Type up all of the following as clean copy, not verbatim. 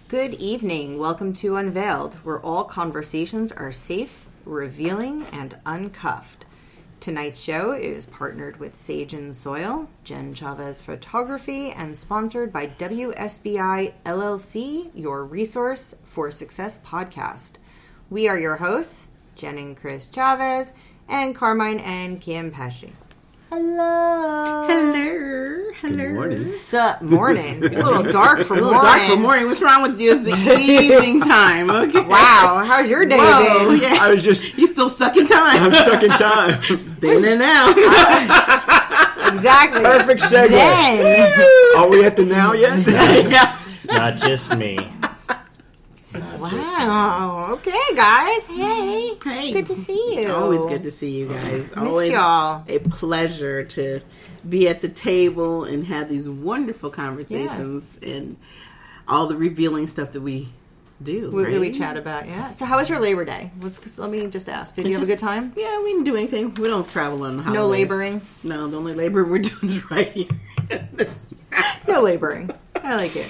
Good evening. Welcome to Unveiled, where all conversations are safe, revealing, and uncuffed. Tonight's show is partnered with Sage and Soil, Jenn Chavez Photography, and sponsored by WSBI LLC, your resource for success podcast. We are your hosts, Jenn and Chris Chavez, and Carmine and Kim Pesce. Hello. Hello. Good morning. Sup, morning. It's a little dark for morning. Dark for morning. What's wrong with you? It's the evening time. Okay. Wow. How's your day Whoa, been? yeah. I was just... He's still stuck in time. I'm stuck in time. Then and now. Exactly. Perfect segue. Then. Are we at the now yet? Yeah. It's not just me. Wow. Okay, guys. Hey. Hey. Good to see you. Always good to see you guys. Missed Always y'all. a pleasure to be at the table and have these wonderful conversations and all the revealing stuff that we do. We chat about, yeah. So how was your Labor Day? Let me just ask. Did you have a good time? Yeah, we didn't do anything. We don't travel on the holidays. No laboring? No, the only laboring we're doing is right here. No laboring. I like it.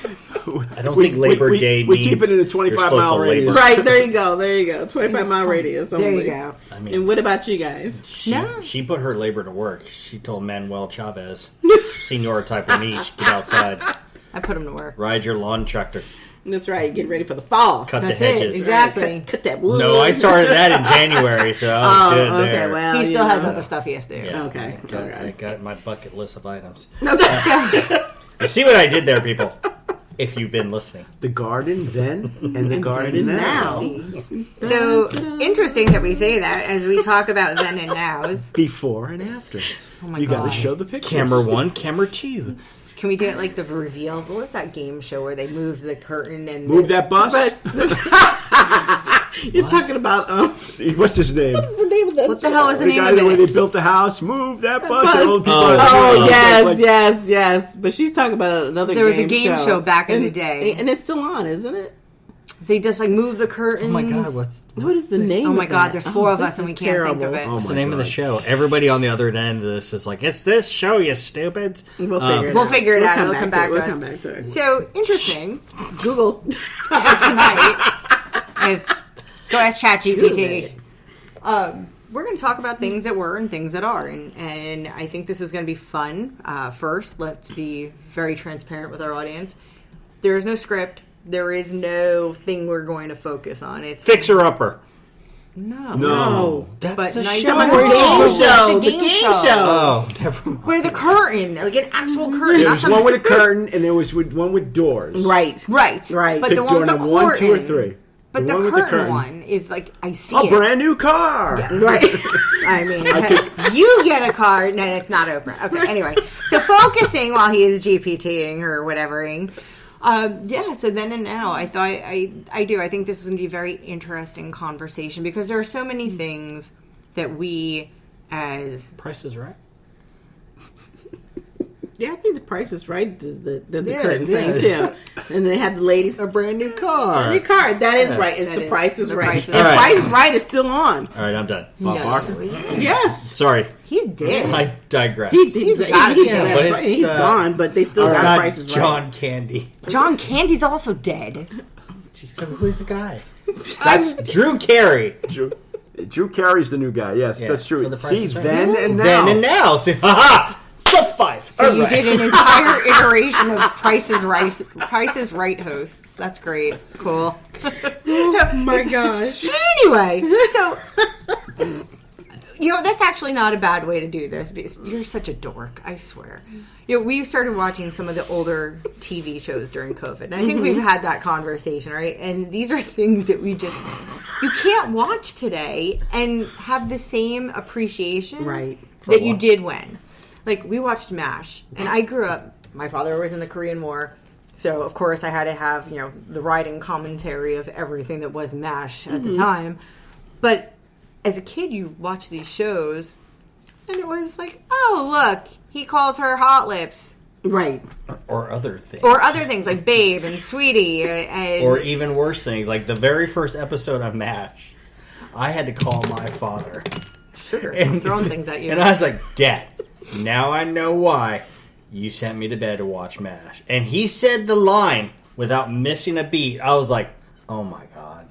I don't think Labor Day we means keep it in a you're supposed 25-mile to radius. labor. Right, there you go. 25-mile radius only. There you go. I mean, And what about you guys? she put her labor to work. She told Manuel Chavez, Senor Type Niche, get outside, I put him to work. ride your lawn tractor, That's right. Get ready for the fall. cut That's the it, hedges. exactly. Cut that wood. No, I started that in January, so I was good okay, there. well, He still you has know. other stuff he has to do. Yeah, Okay, I got my bucket list of items. No, that's You see what I did there, people? If you've been listening. The garden then and the garden now. So interesting that we say that as we talk about then and nows. Before and after. Oh my You got God. to show the pictures. Camera 1, camera 2. Can we do it like the reveal? What was that game show where they moved the curtain and Move that bus. You're talking about What's his name? what's the name of that? What the hell is the The name guy of the way they it? built the house. Move that bus. bus. And all the people Oh, like- yes. But she's talking about another. There was a game show back in And- the day. and it's still on, isn't it? They just like move the curtains. Oh my God, what's What is the name? Oh my of God, that? there's four of this us and we is can't think of terrible. it. Oh the my name of the God. show? Everybody on the other end of this is like, it's this show, you stupids. We'll figure it We'll out. figure it out. It'll come back to We'll us. come back to it. So interesting Google. for tonight is go ask ChatGPT. We're going to talk about things that were and things that are, and I think this is going to be fun. First, let's be very transparent with our audience. There is no script. There is no thing we're going to focus on. It's Fixer Upper. No. That's But the nice show. one. The game show. The The game game show. show. Oh, never mind. where the curtain, like an actual curtain. There not was some- one with a curtain and there was one with doors. Right. Right. Right. But Pick the one door with the number 1, 2, or curtain- 3. But the one with curtain one is like, I see A it. brand new car. Right. I mean, you get a card. No, it's not open. Okay, anyway. So focusing while he is GPTing or whatevering. So then and now, I thought, I do. I think this is going to be a very interesting conversation because there are so many things that we as... Price is Right. Yeah, I think the Price is Right. The Yeah, curtain yeah. thing too, and they had the ladies. A brand new car. Brand new car. That is right. It's That the is. Price is The Right. Price is And Right. Price is Right is still on. All right, I'm done. Bob No, Barker? Yes. Sorry, He's dead. I digress. He's got- he's yeah, but it's he's the- gone, but they still It's got not Price is Right. John Candy. John Candy's also dead. So who's the guy? That's Drew Carey. Drew Carey's the new guy. Yes, Yeah, that's true. for the Price See, is Right. then and now. Then and now. So, haha! Step 5. So you did an entire iteration of Price is Right hosts. That's great. Cool. Oh my gosh. Anyway, so that's actually not a bad way to do this. Because you're such a dork, I swear. We started watching some of the older TV shows during COVID, and I think we've had that conversation, right? And these are things that you can't watch today and have the same appreciation Right. that you did when. Like, we watched MASH, and I grew up, my father was in the Korean War, so of course I had to have, the writing commentary of everything that was MASH at the time. But as a kid, you watch these shows, and it was like, oh, look, he calls her hot lips. Right. Or other things. Or other things like Babe and Sweetie. And Or even worse things. Like the very first episode of MASH, I had to call my father. Sure, And- throwing things at you. And I was like, Dad, now I know why you sent me to bed to watch MASH. And he said the line without missing a beat. I was like, oh my God.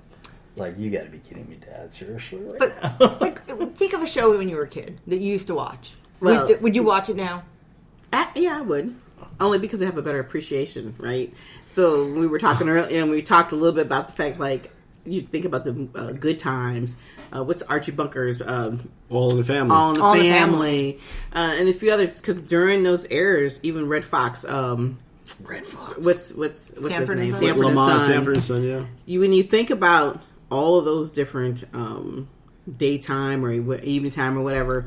It's like, you got to be kidding me, Dad. Seriously? But like, think of a show when you were a kid that you used to watch. Well, would you watch it now? Yeah, I would. Only because I have a better appreciation, right? So we were talking earlier, and we talked a little bit about the fact, like, you think about the Good Times. What's Archie Bunker's? All in the Family. All in the Family. And a few others, because during those eras, even Red Fox. Red Fox. What's his Sanford name? and Son. Sanford and Lamont, Son. Sanford and Son, yeah. When you think about all of those different daytime or evening time or whatever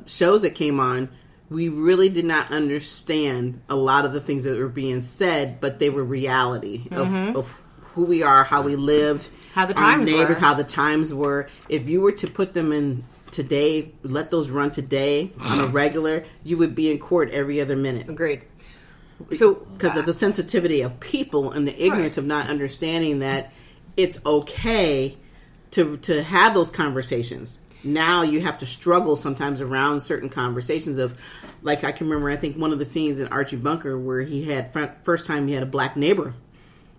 shows that came on, we really did not understand a lot of the things that were being said, but they were reality of who we are, how we lived, how the times neighbors, were. how the times were. If you were to put them in today, let those run today on a regular, you would be in court every other minute. Agreed. So Because of the sensitivity of people and the ignorance of not understanding that it's okay to have those conversations. Now you have to struggle sometimes around certain conversations of, like, I can remember, I think one of the scenes in Archie Bunker where he had, first time he had a black neighbor.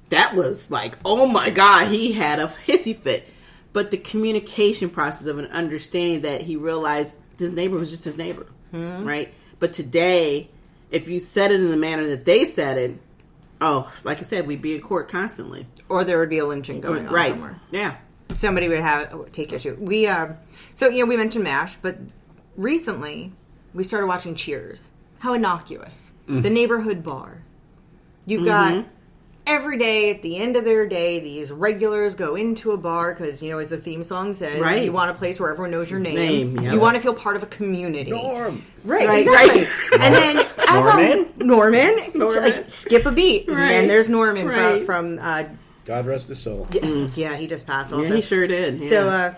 That was like, oh my God, he had a hissy fit. But the communication process of an understanding that he realized his neighbor was just his neighbor, right? But today, if you said it in the manner that they said it, like I said, we'd be in court constantly. or there would be a lynching going on Right. somewhere. Yeah. Somebody would take issue. We we mentioned MASH, but recently we started watching Cheers. How innocuous. The neighborhood bar. You've got every day at the end of their day, these regulars go into a bar because, as the theme song says, Right. you want a place where everyone knows your name. Yep. You want to feel part of a community. Norm. Right, exactly. And then Norman? Like, skip a beat. Right. And there's Norman Right. from God rest his soul. yeah, he just passed also. Yeah, he sure did. Yeah. So,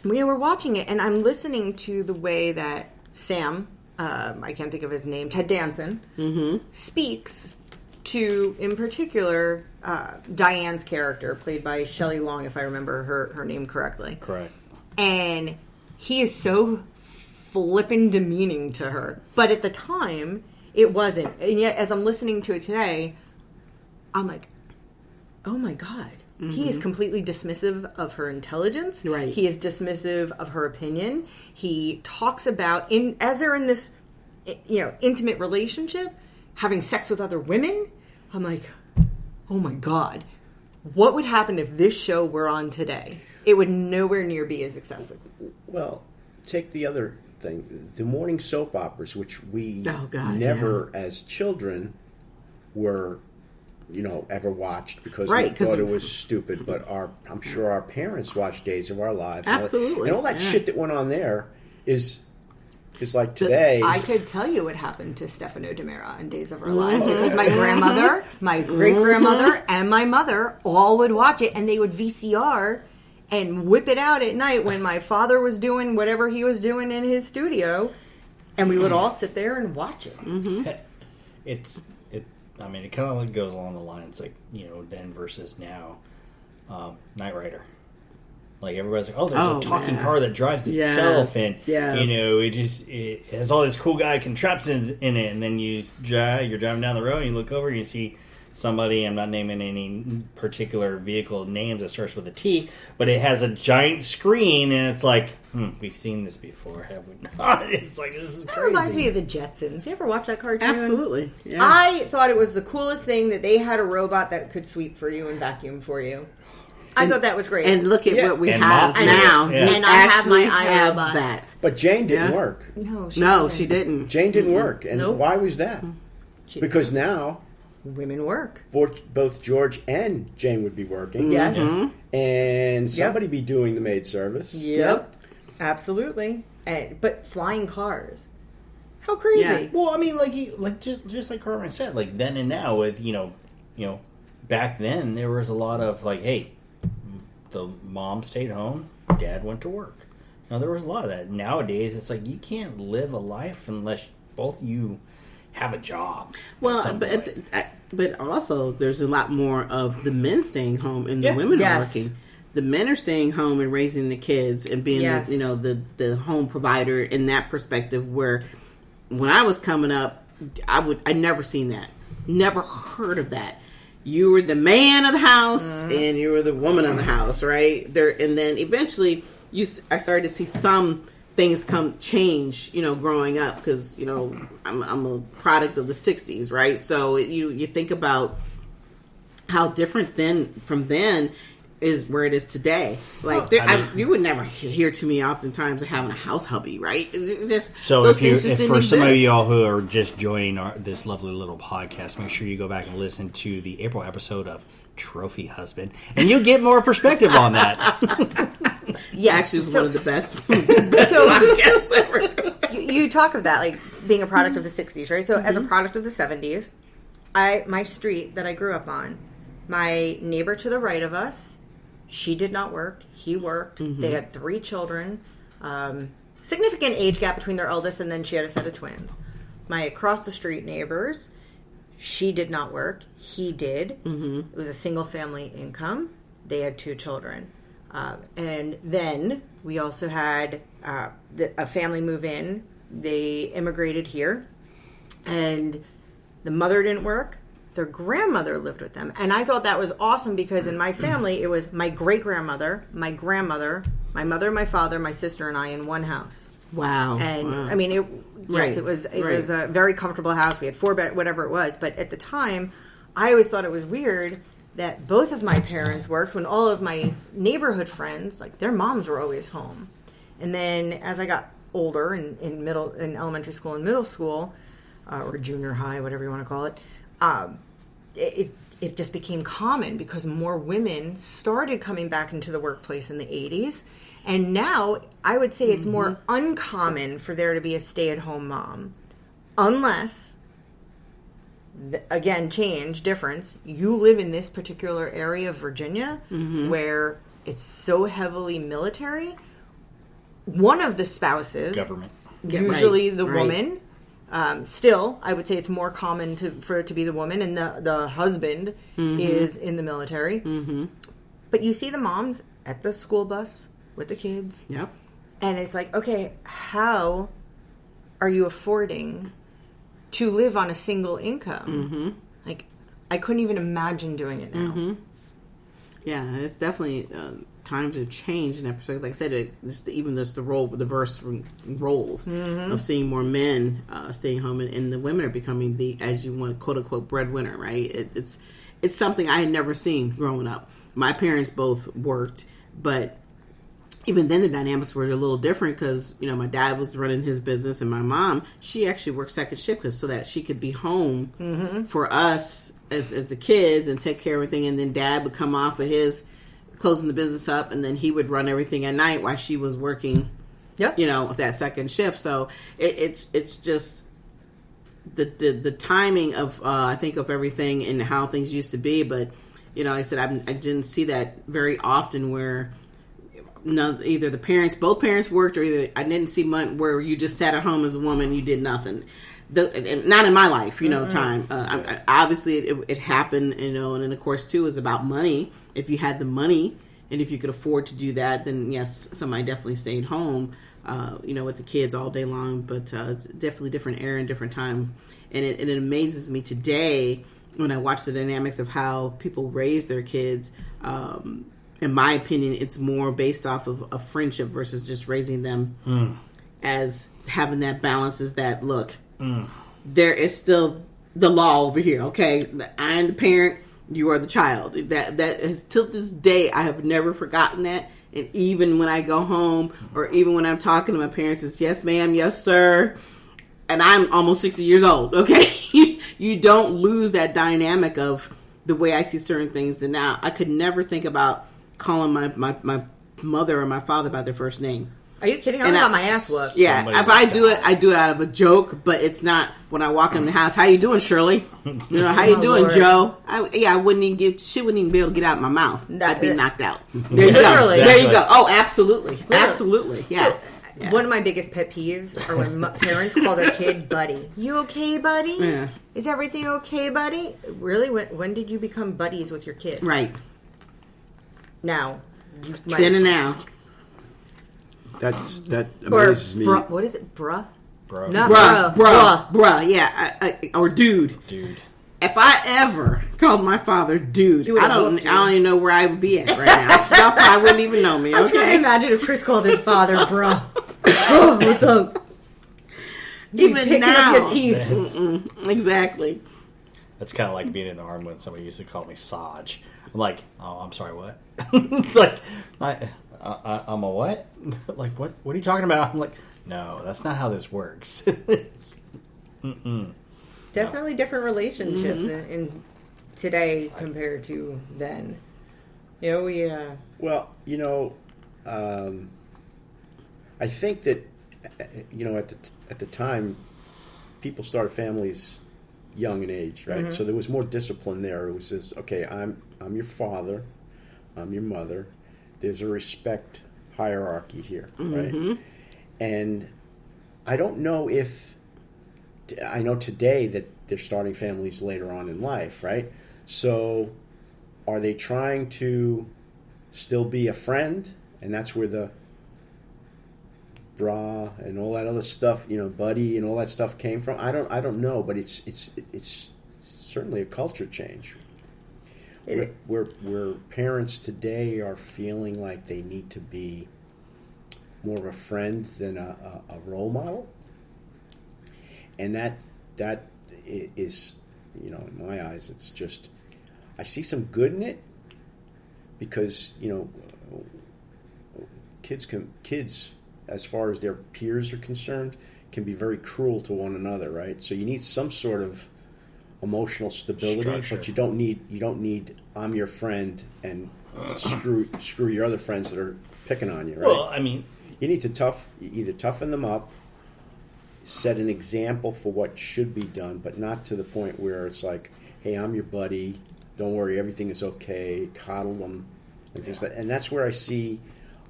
we're watching it, and I'm listening to the way that Sam, I can't think of his name, Ted Danson, speaks to, in particular, Diane's character, played by Shelley Long, if I remember her name correctly. Correct. And he is so flippin' demeaning to her. But at the time, it wasn't. And yet, as I'm listening to it today, I'm like, oh my God. He is completely dismissive of her intelligence. Right. He is dismissive of her opinion. He talks about, as they're in this, intimate relationship, having sex with other women. I'm like, oh my God. What would happen if this show were on today? It would nowhere near be as excessive. Well, take the other thing. The morning soap operas, which we never, as children, were... ever watched because we thought it was stupid, but I'm sure our parents watched Days of Our Lives. Absolutely. And all that shit that went on there is like today. I could tell you what happened to Stefano DiMera in Days of Our Lives because my grandmother, my great-grandmother, and my mother all would watch it, and they would VCR and whip it out at night when my father was doing whatever he was doing in his studio, and we would all sit there and watch it. It kind of goes along the lines like, then versus now. Knight Rider. Like, everybody's like, there's a talking car that drives itself, and it has all this cool guy contraptions in it, and then you're driving down the road and you look over and you see somebody, I'm not naming any particular vehicle names that starts with a T, but it has a giant screen, and it's like, we've seen this before, have we not? It's like, this is crazy. That reminds me of the Jetsons. You ever watch that cartoon? Absolutely. Yeah. I thought it was the coolest thing that they had a robot that could sweep for you and vacuum for you. I thought that was great. And look at what we And have mop. now. Yeah. And I have my have iRobot. that. But Jane didn't work. No, She didn't. Jane didn't work. And why was that? Because now women work. both George and Jane would be working. Yes. And somebody be doing the maid service. Yep. Absolutely. But flying cars. How crazy. Yeah. Well, I mean, just like Carmine said, like then and now with, back then there was a lot of like, hey, the mom stayed home, dad went to work. There was a lot of that. Nowadays, it's like you can't live a life unless both you have a job. Well, but also there's a lot more of the men staying home and the women are working. The men are staying home and raising the kids and being the home provider in that perspective. Where when I was coming up, I never seen that, never heard of that. you were the man of the house and you were the woman of the house, right? And then eventually I started to see some things change, growing up, because, I'm a product of the 60s, right? So you think about how different from then is where it is today. Like, you would never hear to me oftentimes of having a house hubby, right? So if for some of y'all who are just joining this lovely little podcast, make sure you go back and listen to the April episode of Trophy Husband, and you'll get more perspective on that. Yeah, actually, it was one of the best podcasts ever. You talk of that, like, being a product of the 60s, right? So as a product of the 70s, my street that I grew up on, my neighbor to the right of us, she did not work. He worked. They had 3 children. Significant age gap between their eldest, and then she had a set of twins. My across-the-street neighbors, she did not work. He did. It was a single-family income. They had 2 children. And then we also had a family move in. They immigrated here. And the mother didn't work. Their grandmother lived with them. And I thought that was awesome because in my family, it was my great-grandmother, my grandmother, my mother, my father, my sister, and I in one house. Wow. And, I mean, it was a very comfortable house. We had 4 beds, whatever it was. But at the time, I always thought it was weird that both of my parents worked when all of my neighborhood friends, like, their moms were always home. And then as I got older in elementary school and middle school, or junior high, whatever you want to call it, it just became common because more women started coming back into the workplace in the 80s. And now I would say it's more uncommon for there to be a stay-at-home mom. Unless, again, difference, you live in this particular area of Virginia where it's so heavily military. One of the spouses, government, usually the woman, still, I would say it's more common for it to be the woman, and the husband is in the military. But you see the moms at the school bus with the kids. Yep. And it's like, okay, how are you affording to live on a single income? Like, I couldn't even imagine doing it now. Yeah, it's definitely times have changed, and like I said, even the reverse roles of seeing more men staying home, and the women are becoming the, as you want, quote unquote, breadwinner. Right? It's something I had never seen growing up. My parents both worked, but even then the dynamics were a little different because my dad was running his business, and my mom, she actually worked second shift so that she could be home for us as the kids and take care of everything, and then dad would come off of his closing the business up, and then he would run everything at night while she was working that second shift. So it's just the timing of I think of everything and how things used to be. But like I said, I didn't see that very often where either both parents worked, or either I didn't see much where you just sat at home as a woman, you did nothing. Not in my life, time. Obviously, it happened, and then of course too is about money. If you had the money and if you could afford to do that, then yes, somebody definitely stayed home, with the kids all day long. But it's definitely different era and different time, and it amazes me today when I watch the dynamics of how people raise their kids. In my opinion, it's more based off of a friendship versus just raising them as having that balance. Is that look? There is still the law over here, okay? I am the parent, you are the child. That is, till this day, I have never forgotten that. And even when I go home, or even when I'm talking to my parents, it's yes ma'am, yes sir. And I'm almost 60 years old, okay? You don't lose that dynamic of the way I see certain things. And now I could never think about calling my mother or my father by their first name. Are you kidding? I got my ass whooped. Yeah, if I do it out of a joke, but it's not when I walk in the house. How you doing, Shirley? How you doing, Lord. Joe? she wouldn't even be able to get out of my mouth. I'd be knocked out. There you go. There you go. Oh, absolutely. Literally. Absolutely. Yeah. So, one of my biggest pet peeves are when parents call their kid buddy. You okay, buddy? Yeah. Is everything okay, buddy? Really? When did you become buddies with your kid? Right. Now. Then and now. That amazes me. What is it? Bruh? Bruh. Yeah. Or dude. Dude. If I ever called my father dude, I don't even know where I would be at right now. Y'all probably wouldn't even know me. Okay? I'm trying to imagine if Chris called his father, bro. Oh, what's up? Even now, up your teeth. Exactly. That's kind of like being in the army when somebody used to call me Saj. I'm like, oh, I'm sorry, what? It's like, I'm a what? Like, what are you talking about? I'm like, no, that's not how this works. Definitely different relationships in today compared to then. Well, I think that at the time, people started families young in age, right? Mm-hmm. So there was more discipline there. It was just, okay, I'm your father, I'm your mother. There's a respect hierarchy here, right? And I don't know I know today that they're starting families later on in life, right? So are they trying to still be a friend? And that's where the bra and all that other stuff, buddy and all that stuff came from. I don't know, but it's certainly a culture change. Where parents today are feeling like they need to be more of a friend than a role model, and that is, in my eyes, it's just, I see some good in it, because kids, as far as their peers are concerned, can be very cruel to one another, right? So you need some sort of emotional stability, structure. But you don't need I'm your friend and screw your other friends that are picking on you, right? Well, I mean, you need to either toughen them up, set an example for what should be done, but not to the point where it's like, hey, I'm your buddy, don't worry, everything is okay, coddle them, and things like that. And that's where I see,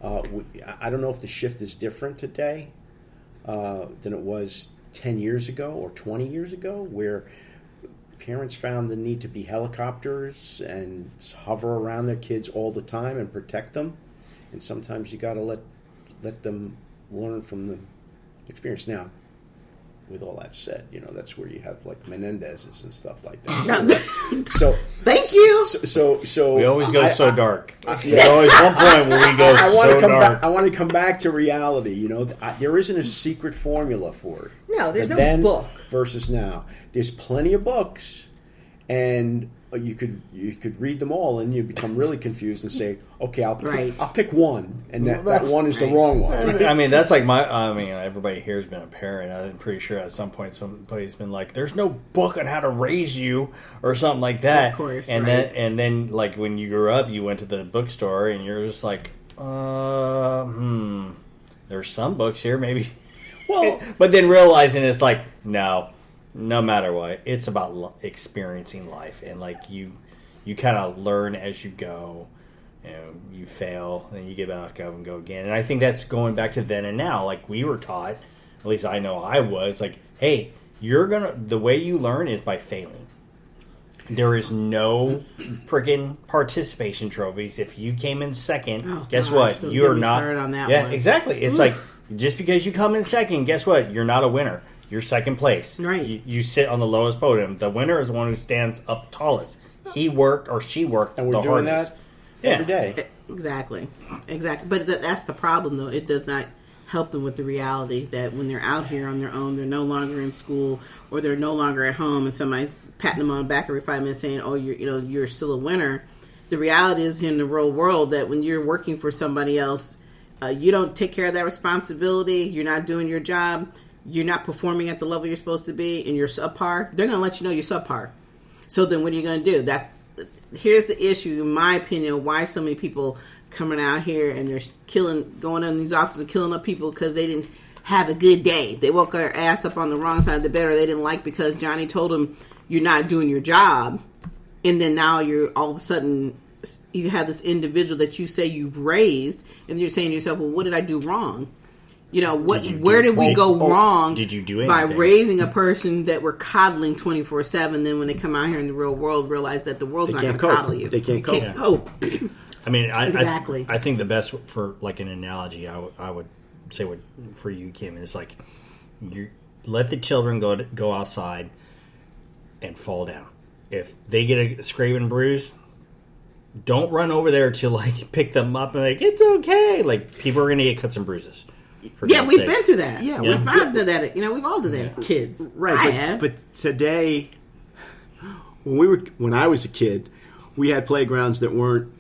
I don't know if the shift is different today than it was 10 years ago or 20 years ago, where parents found the need to be helicopters and hover around their kids all the time and protect them. And sometimes you got to let them learn from the experience. Now, with all that said, that's where you have like Menendez's and stuff like that. So thank you. So we always go so dark. There's always one point where we go so dark. I want to come back to reality. There isn't a secret formula for it. No, there's no book versus now. There's plenty of books, and you could read them all, and you become really confused and say, okay, I'll pick one, and that one is the wrong one. I mean, that's like everybody here has been a parent. I'm pretty sure at some point somebody's been like, there's no book on how to raise you or something like that. Of course, and then like when you grew up, you went to the bookstore and you're just like, there's some books here, maybe. Well, but then realizing it's like, no matter what, it's about experiencing life, and like you kind of learn as you go. You fail, then you get back up and go again. And I think that's going back to then and now. Like we were taught, at least I know I was, like, hey, the way you learn is by failing. There is no freaking participation trophies. If you came in second, guess what? You are not. On that one. Exactly. It's like, just because you come in second, guess what? You're not a winner. You're second place. Right. You sit on the lowest podium. The winner is the one who stands up tallest. He worked or she worked and we're the doing hardest. That every day. Exactly. But that's the problem, though. It does not help them with the reality that when they're out here on their own, they're no longer in school or they're no longer at home, and somebody's patting them on the back every 5 minutes saying, "Oh, you're still a winner." The reality is in the real world that when you're working for somebody else, you don't take care of that responsibility. You're not doing your job. You're not performing at the level you're supposed to be, and you're subpar. They're going to let you know you're subpar. So then, what are you going to do? Here's the issue, in my opinion, why so many people coming out here and they're going in these offices and killing up people because they didn't have a good day. They woke their ass up on the wrong side of the bed, or they didn't like because Johnny told them you're not doing your job, and then now you're all of a sudden you have this individual that you say you've raised, and you're saying to yourself, "Well, what did I do wrong?" Where did we go wrong? Did you do anything by raising a person that we're coddling 24/7? Then when they come out here in the real world, realize that the world's not going to coddle you. They can't cope. I mean, exactly. I think the best for like an analogy, I would say for you, Kim, is like you let the children go outside and fall down. if they get a scrape and bruise, don't run over there to like pick them up and like it's okay. Like people are going to get cuts and bruises. Yeah, we've been through that. Yeah, we've all done that. You know, we've all done that as kids. Right, but today, when I was a kid, we had playgrounds that weren't.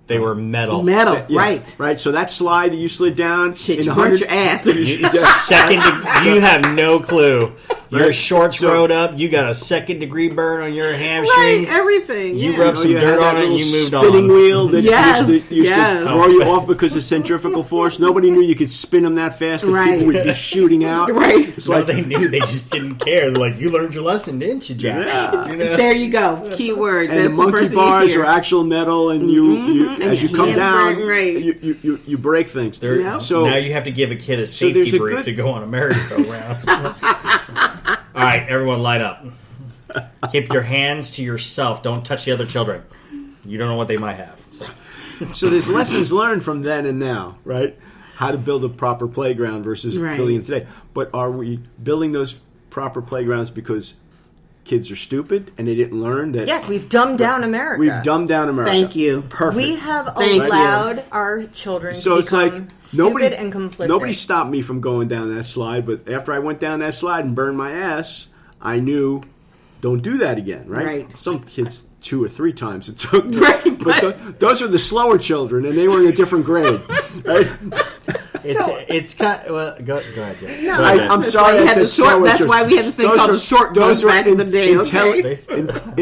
They were metal. Right. So that slide that you slid down, shit, you hurt your ass. You have no clue. Your shorts rode up. You got a 2nd-degree burn on your hamstring. Right, everything. You rubbed some dirt on it and you moved on. Spinning wheel that used to throw you off because of centrifugal force. Nobody knew you could spin them that fast that people would be shooting out. Right. It's like they knew. They just didn't care. They're like, you learned your lesson, didn't you, Jack? Yeah. There you go. Keyword. And the monkey bars are actual metal, and you as you come down, you break things. So now you have to give a kid a safety brief to go on a merry-go-round. All right, everyone line up. Keep your hands to yourself. Don't touch the other children. You don't know what they might have. So there's lessons learned from then and now, right? How to build a proper playground versus building it today. But are we building those proper playgrounds because kids are stupid and they didn't learn that? Yes, we've dumbed down America. We've dumbed down America. Thank you. Perfect. We have allowed our children to become stupid and complicit. Nobody stopped me from going down that slide, but after I went down that slide and burned my ass, I knew, don't do that again, right? Some kids 2 or 3 times it took. But those are the slower children, and they were in a different grade, right? It's kind of, well, go ahead, Jenn. No, I'm sorry. That's why we had this thing called the short bus back in the day.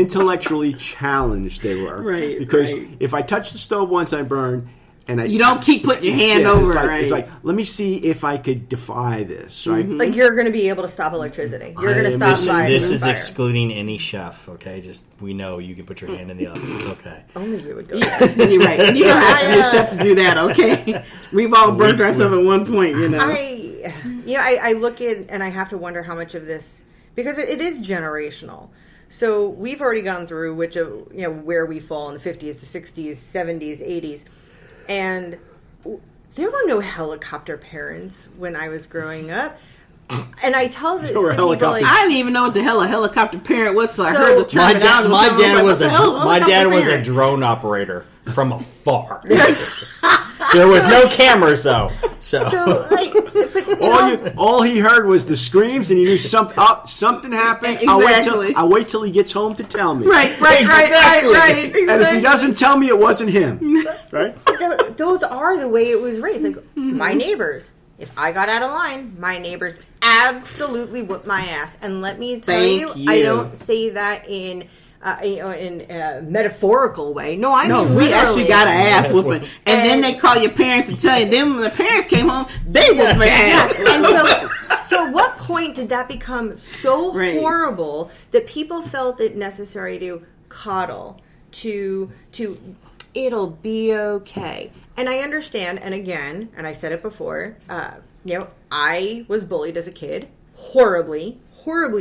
Intellectually challenged they were, right? Because if I touch the stove once, I burn. And you don't keep putting your hand over it, right? It's like, let me see if I could defy this, right? Mm-hmm. Like you're going to be able to stop electricity. You're going to stop fire. This is excluding any chef, okay? Just, we know you can put your hand in the oven. It's okay. Only you would go there. You're right. And you don't have to be a chef to do that, okay? We've all burnt ourselves at one point, you know. I look at, and I have to wonder how much of this, because it is generational. So we've already gone through where we fall in the 50s, the 60s, 70s, 80s. And there were no helicopter parents when I was growing up. And I tell this to people like, I didn't even know what the hell a helicopter parent was, so I heard the term. My dad was a drone operator from afar. There was no cameras though. All he heard was the screams, and he knew something happened. Exactly. I'll wait till he gets home to tell me. Right. And if he doesn't tell me, it wasn't him. Right? Those are the way it was raised. Like my neighbors. If I got out of line, my neighbors absolutely whooped my ass. And let me tell you, I don't say that in a metaphorical way. No, we actually got an ass whooping. And then they call your parents and tell you. Then when the parents came home, they whooped my ass. And so at what point did that become so horrible that people felt it necessary to coddle, to it'll be okay? And I understand, and again, and I said it before, I was bullied as a kid, horribly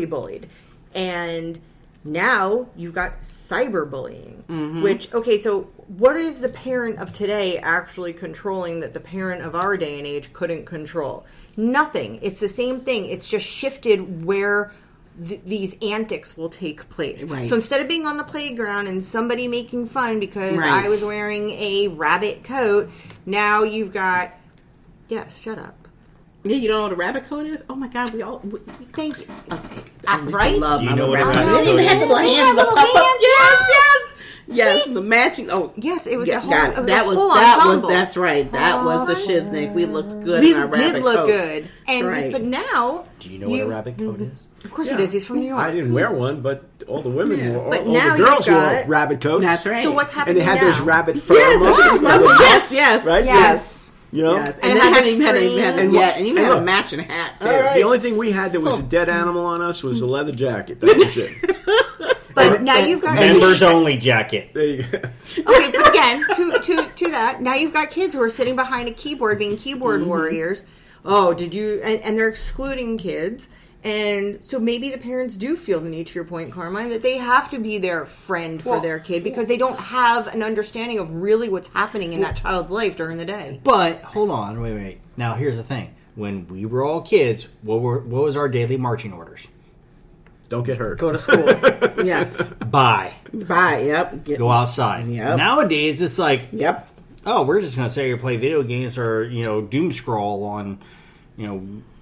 bullied. And now you've got cyberbullying, which, so what is the parent of today actually controlling that the parent of our day and age couldn't control? Nothing. It's the same thing. It's just shifted where these antics will take place. Right. So instead of being on the playground and somebody making fun because I was wearing a rabbit coat, now you've got... Yes, shut up. Yeah, you don't know what a rabbit coat is? Oh my God, thank you. Okay. Right? Love you know what a rabbit coat is? They didn't even have the little hands, the pop-ups. Yes, the matching. Oh, yes, it was a whole. Got it. That was. That's right. That was the shiznick. We looked good in our rabbit coats. We did look good. And right. But now, do you know what a rabbit coat is? Of course he does. He's from New York. I didn't wear one, but all the women wore. All the girls wore rabbit coats. That's right. So what's happening now? And they had those rabbit fur. Yes. Right. Yes. You know? Yes. And they even had a matching hat too. The only thing we had that was a dead animal on us was a leather jacket. That was it. But now you've got members only jacket. There you go. Okay, but again, to that, now you've got kids who are sitting behind a keyboard being keyboard warriors. Oh, did you? And they're excluding kids. And so maybe the parents do feel the need, to your point, Carmine, that they have to be their friend for their kid because they don't have an understanding of really what's happening in that child's life during the day. But hold on, wait. Now here's the thing: when we were all kids, what was our daily marching orders? Don't get hurt. Go to school. Yes. Bye. Yep. Go outside. Yep. Nowadays, it's like, yep. Oh, we're just going to sit here and play video games or, doom scroll on,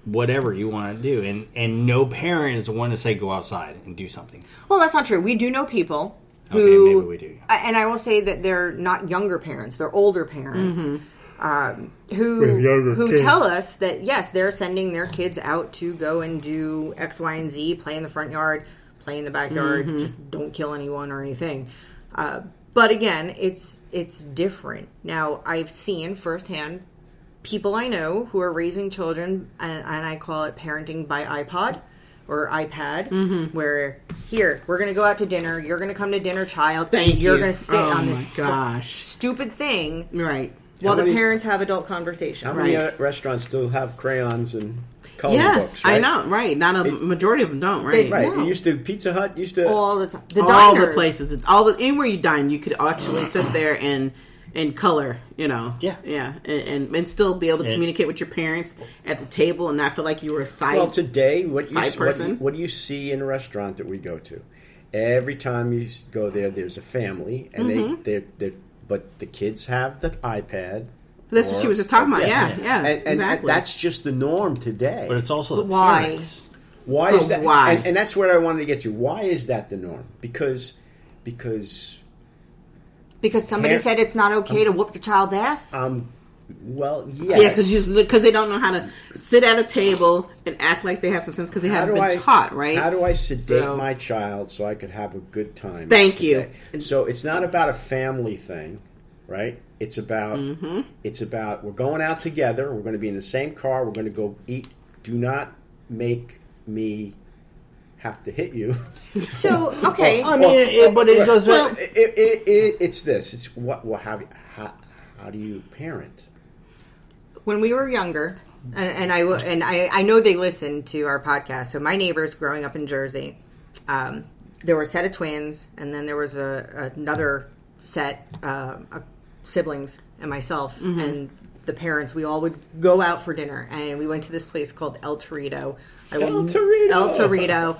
whatever you want to do. And no parent is one to say go outside and do something. Well, that's not true. We do know people who... Okay, maybe we do. And I will say that they're not younger parents. They're older parents. Who tell us that, yes, they're sending their kids out to go and do X, Y, and Z, play in the front yard, play in the backyard, just don't kill anyone or anything. But again, it's different. Now, I've seen firsthand people I know who are raising children, and I call it parenting by iPod or iPad, where, here, we're going to go out to dinner, you're going to come to dinner, child, you're going to sit on this stupid thing. Right. While the parents have adult conversation. How many restaurants still have crayons and coloring books? Yes, right? I know. Right, not a majority of them don't. Right, right. No. It used to Pizza Hut used to all the time. All the places, anywhere you dine, you could actually sit there and color. And still be able to communicate with your parents at the table and not feel like you were a side. Well, today, what do you see in a restaurant that we go to? Every time you go there, there's a family, and but the kids have the iPad. That's what she was just talking about. Yeah, and that's just the norm today. But it's also the why. parents. Why is that? Why? And that's what I wanted to get to. Why is that the norm? Because somebody said it's not okay to whoop your child's ass. Well, yes. Yeah, because they don't know how to sit at a table and act like they have some sense because they haven't been taught, right? How do I sedate my child so I could have a good time? Thank you. So it's not about a family thing, right? It's about we're going out together. We're going to be in the same car. We're going to go eat. Do not make me have to hit you. So okay, it's this. It's what? Well, how do you parent? When we were younger, and I know they listen to our podcast. So my neighbors growing up in Jersey, there were a set of twins, and then there was another set of siblings and myself, and the parents. We all would go out for dinner, and we went to this place called El Torito. El Torito,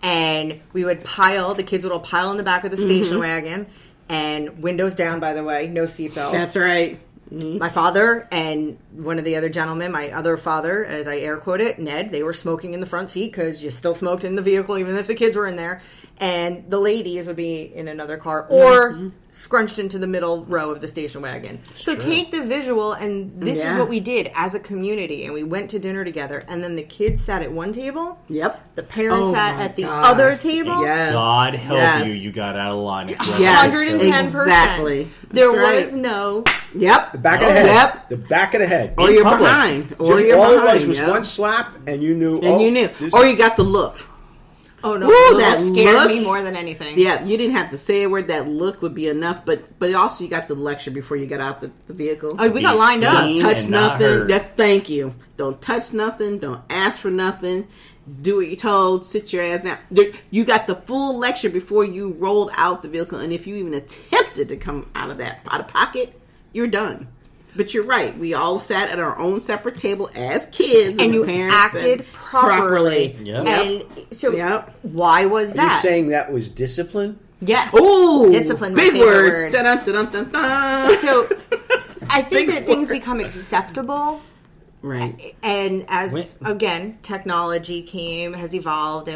and we would the kids would all pile in the back of the station wagon, and windows down. By the way, no seatbelts. That's right. My father and one of the other gentlemen, my other father, as I air quote it, Ned, they were smoking in the front seat because you still smoked in the vehicle even if the kids were in there. And the ladies would be in another car or scrunched into the middle row of the station wagon. So take the visual, and this is what we did as a community. And we went to dinner together, and then the kids sat at one table. Yep. The parents sat at the other table. Yes. God help you, you got out of line. Yes, 110%. Exactly. There was no... Yep. The back of the head. Yep. The back of the head. Or you're behind. All it was one slap, and you knew. And you knew. Or you got the look. Oh no! That scared me more than anything. Yeah, you didn't have to say a word. That look would be enough. But also, you got the lecture before you got out the vehicle. Oh, we got lined up. Don't touch nothing. Thank you. Don't touch nothing. Don't ask for nothing. Do what you're told. Sit your ass down. You got the full lecture before you rolled out the vehicle. And if you even attempted to come out of pocket, you're done. But you're right. We all sat at our own separate table as kids, and you parents acted properly. Yep. And so, why was that? Are you saying that was discipline? Yes. Oh, discipline. Big my word. word. Dun, dun, dun, dun, dun. So, I think that things become acceptable, right? And as again, technology has evolved,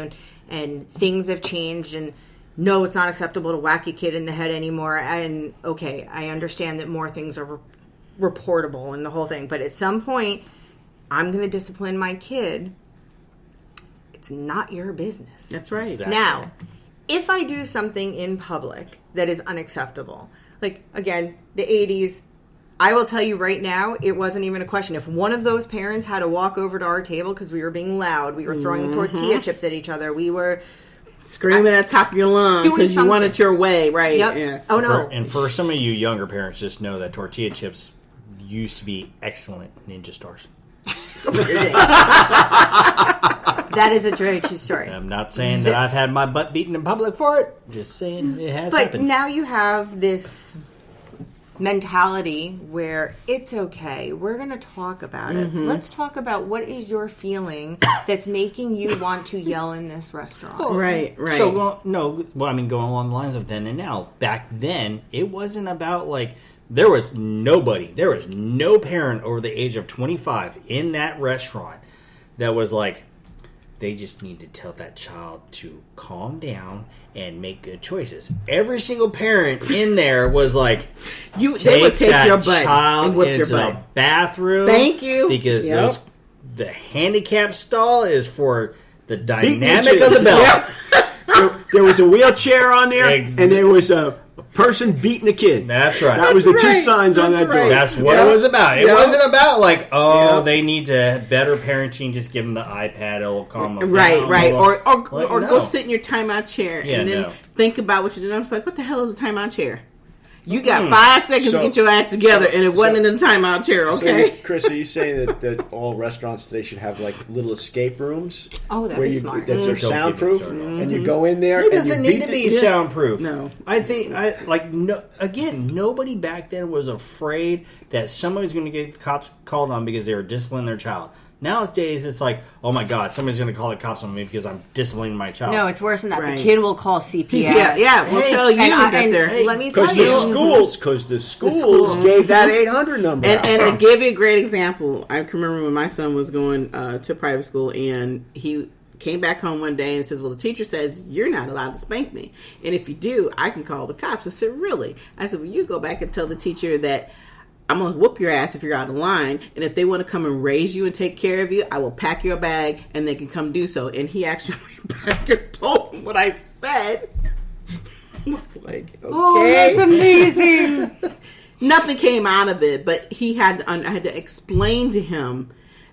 and things have changed, and. No, it's not acceptable to whack a kid in the head anymore. And okay, I understand that more things are reportable and the whole thing. But at some point, I'm going to discipline my kid. It's not your business. That's right. Exactly. Now, if I do something in public that is unacceptable, like, again, the 80s, I will tell you right now, it wasn't even a question. If one of those parents had to walk over to our table because we were being loud, we were throwing tortilla chips at each other, we were... Screaming at the top of your lungs because you want it your way, right? Yep. Yeah. Oh, no. And for some of you younger parents, just know that tortilla chips used to be excellent ninja stars. That is a very true story. I'm not saying that I've had my butt beaten in public for it. Just saying it has happened. But now you have this mentality where it's okay. We're going to talk about it. Let's talk about what is your feeling that's making you want to yell in this restaurant. Well, right. So, going along the lines of then and now. Back then, it wasn't about like there was no parent over the age of 25 in that restaurant that was like, they just need to tell that child to calm down and make good choices. Every single parent in there was like, they would take your butt and whip your butt. The bathroom. Thank you. Because the handicap stall is for the dynamic of the belt. There was a wheelchair on there, and there was a person beating a kid. That's right. That was the two signs on that door. That's what it was about. It wasn't about like, they need to better parenting. Just give them the iPad. It'll calm them down. Right. Or go sit in your timeout chair and then think about what you're doing. I was like, what the hell is a timeout chair? You got 5 seconds to get your act together, and it wasn't in the timeout chair, okay? So, Chris, are you saying that all restaurants today should have like little escape rooms? Oh, that's smart. That are soundproof, and you go in there. It doesn't need to be soundproof. No, I think nobody back then was afraid that somebody's going to get cops called on because they were disciplining their child. Nowadays, it's like, oh my God, somebody's going to call the cops on me because I'm disciplining my child. No, it's worse than that. Right. The kid will call CPS. Yeah, we'll tell you that they're... Let me tell you. Because the schools gave that 800 number. And to give you a great example, I can remember when my son was going to private school, and he came back home one day and says, well, the teacher says you're not allowed to spank me. And if you do, I can call the cops. I said, really? I said, well, you go back and tell the teacher that I'm going to whoop your ass if you're out of line. And if they want to come and raise you and take care of you, I will pack your bag and they can come do so. And he actually went back and told him what I said. I was like, okay. Oh, that's amazing. Nothing came out of it, but I had to explain to him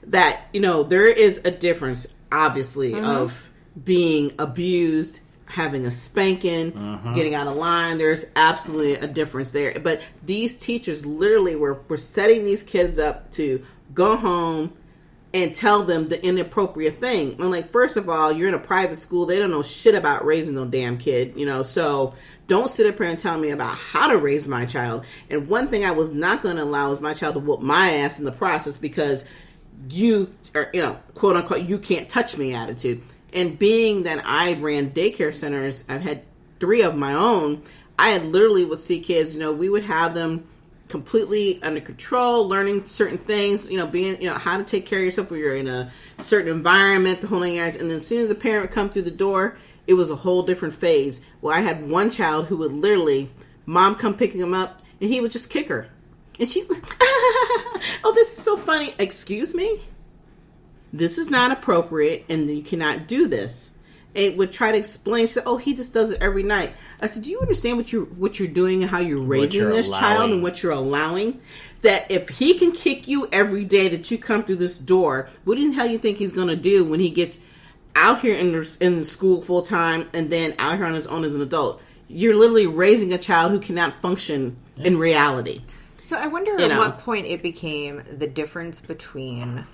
that, there is a difference, obviously, of being abused, having a spanking, getting out of line. There's absolutely a difference there. But these teachers literally were setting these kids up to go home and tell them the inappropriate thing. And like, first of all, you're in a private school. They don't know shit about raising no damn kid, so don't sit up here and tell me about how to raise my child. And one thing I was not going to allow is my child to whoop my ass in the process because you are, quote unquote, you can't touch me attitude. And being that I ran daycare centers, I've had 3 of my own, I had literally would see kids, we would have them completely under control, learning certain things, being, how to take care of yourself when you're in a certain environment, the whole 9 yards. And then as soon as the parent would come through the door, it was a whole different phase. Well, I had one child who would literally, mom come picking him up, and he would just kick her. And she would, oh, this is so funny. Excuse me? This is not appropriate, and you cannot do this. It would try to explain. She said, "Oh, he just does it every night." I said, "Do you understand what you're doing and how you're raising this child and what you're allowing? That if he can kick you every day that you come through this door, what in the hell you think he's going to do when he gets out here in the school full time and then out here on his own as an adult? You're literally raising a child who cannot function in reality." So I wonder at what point it became the difference between.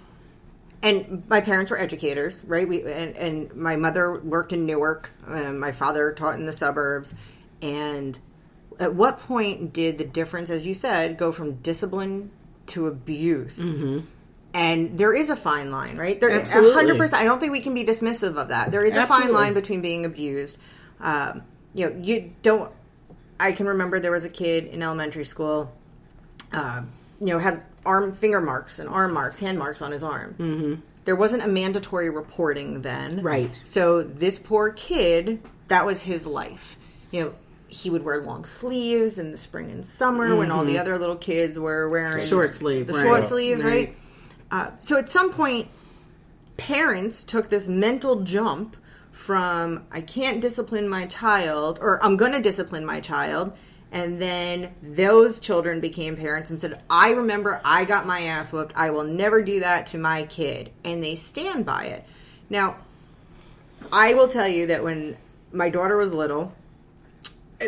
And my parents were educators, right? And my mother worked in Newark. My father taught in the suburbs. And at what point did the difference, as you said, go from discipline to abuse? Mm-hmm. And there is a fine line, right? Absolutely. 100%. I don't think we can be dismissive of that. There is a fine line between being abused. You don't. I can remember there was a kid in elementary school, had finger marks and arm marks, hand marks on his arm. Mm-hmm. There wasn't a mandatory reporting then. Right. So this poor kid, that was his life. He would wear long sleeves in the spring and summer when all the other little kids were wearing short sleeves, right? So at some point, parents took this mental jump from I can't discipline my child or I'm going to discipline my child. And then those children became parents and said, I remember I got my ass whooped. I will never do that to my kid. And they stand by it. Now, I will tell you that when my daughter was little,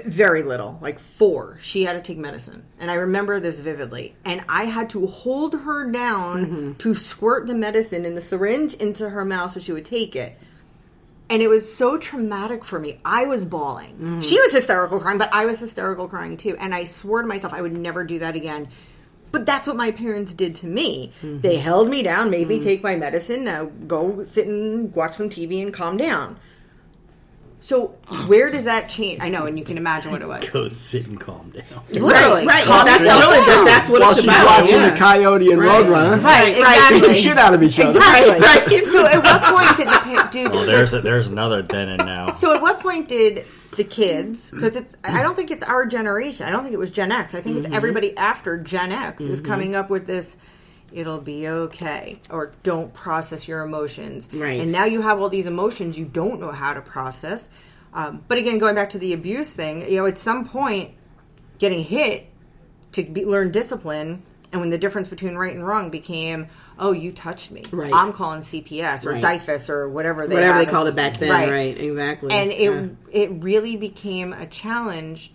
very little, like 4, she had to take medicine. And I remember this vividly. And I had to hold her down to squirt the medicine in the syringe into her mouth so she would take it. And it was so traumatic for me. I was bawling. She was hysterical crying, but I was hysterical crying too. And I swore to myself I would never do that again. But that's what my parents did to me. They held me down, made me take my medicine, now go sit and watch some TV and calm down. So where does that change? I know, and you can imagine what it was. Go sit and calm down. Literally. Right. That's what it's about. While she's watching the Coyote and Roadrunner. Right, exactly. Beat the shit out of each other. Exactly. So at what point did there's another then and now. So at what point did the kids, because I don't think it's our generation. I don't think it was Gen X. I think it's everybody after Gen X is coming up with this, it'll be okay, or don't process your emotions. Right. And now you have all these emotions you don't know how to process. But again, going back to the abuse thing, at some point, getting hit to learn discipline, and when the difference between right and wrong became, oh, you touched me. Right. I'm calling CPS or DIFUS or whatever they called it back then. Right, exactly. And it really became a challenge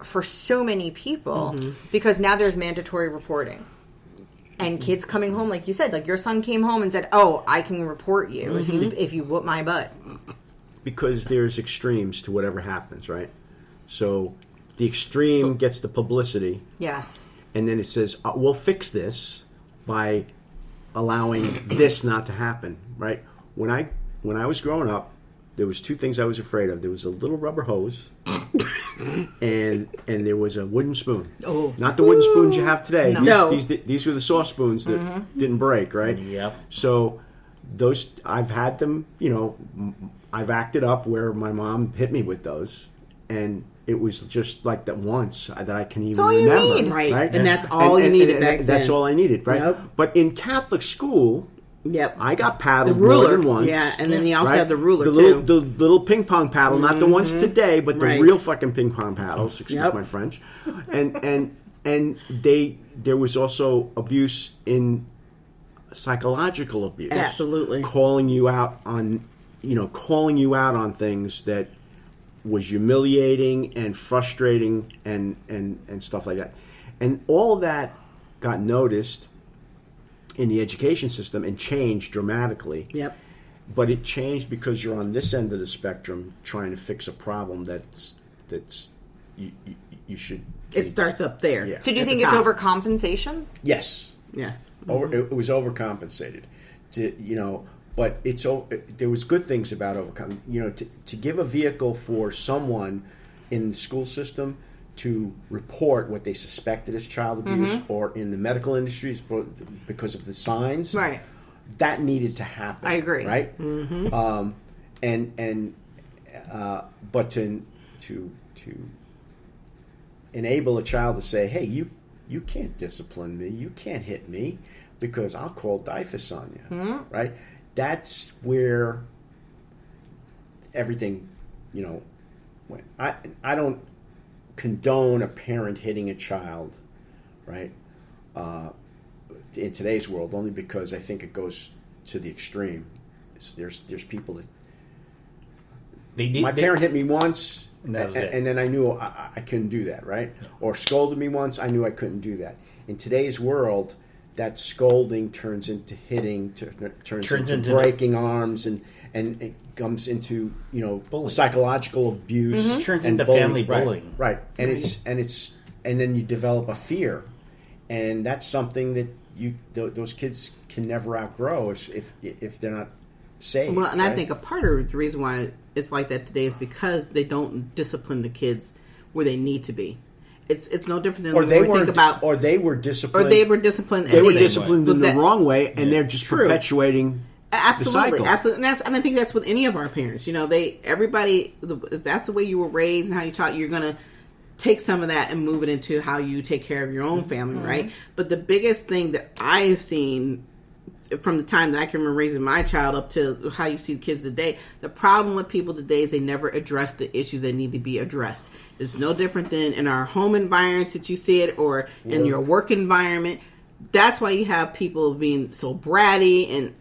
for so many people because now there's mandatory reporting. And kids coming home, like you said, like your son came home and said, oh, I can report you if you whoop my butt. Because there's extremes to whatever happens, right? So the extreme gets the publicity. Yes. And then it says, we'll fix this by allowing this not to happen, right? When I was growing up, there was two things I was afraid of. There was a little rubber hose and there was a wooden spoon. Oh. Not the wooden spoons you have today. No. These were the soft spoons that didn't break, right? Yep. So those, I've had them, I've acted up where my mom hit me with those, and it was just like that once that I can even remember. Need. Right? And that's all you needed back then. That's all I needed, right? Yep. But in Catholic school, I got paddled the ruler. more than once. Yeah, and then you also had the ruler, the little ping pong paddle, not the ones today, but the real fucking ping pong paddles, excuse my French. And there was also abuse in psychological abuse. Absolutely. Calling you out on things that was humiliating and frustrating and stuff like that. And all of that got noticed in the education system and changed dramatically. Yep. But it changed because you're on this end of the spectrum trying to fix a problem that's you should. It starts up there. Yeah. So do you think it's overcompensation? Yes. Yes. It was overcompensated. But there was good things about overcoming. To give a vehicle for someone in the school system to report what they suspected as child abuse, or in the medical industries because of the signs, right? That needed to happen. I agree. Right? Mm-hmm. But to enable a child to say, "Hey, you can't discipline me. You can't hit me because I'll call DIFUS on you," right? That's where everything, went. I don't condone a parent hitting a child, right? In today's world, only because I think it goes to the extreme. There's people that my parent hit me once, and then I knew I couldn't do that, right? No. Or scolded me once, I knew I couldn't do that. In today's world, that scolding turns into hitting, turns into breaking arms, and it comes into psychological abuse. Turns into family bullying, right? And and then you develop a fear, and that's something that those kids can never outgrow if they're not safe. Well, and right? I think a part of the reason why it's like that today is because they don't discipline the kids where they need to be. It's no different than or they were disciplined. They were disciplined in the wrong way, and they're just perpetuating absolutely, the cycle. Absolutely, and I think that's with any of our parents. Everybody, that's the way you were raised and how you taught. You're gonna take some of that and move it into how you take care of your own family, right? But the biggest thing that I have seen from the time that I can remember raising my child up to how you see the kids today, the problem with people today is they never address the issues that need to be addressed. It's no different than in our home environments that you see it, or in your work environment. That's why you have people being so bratty and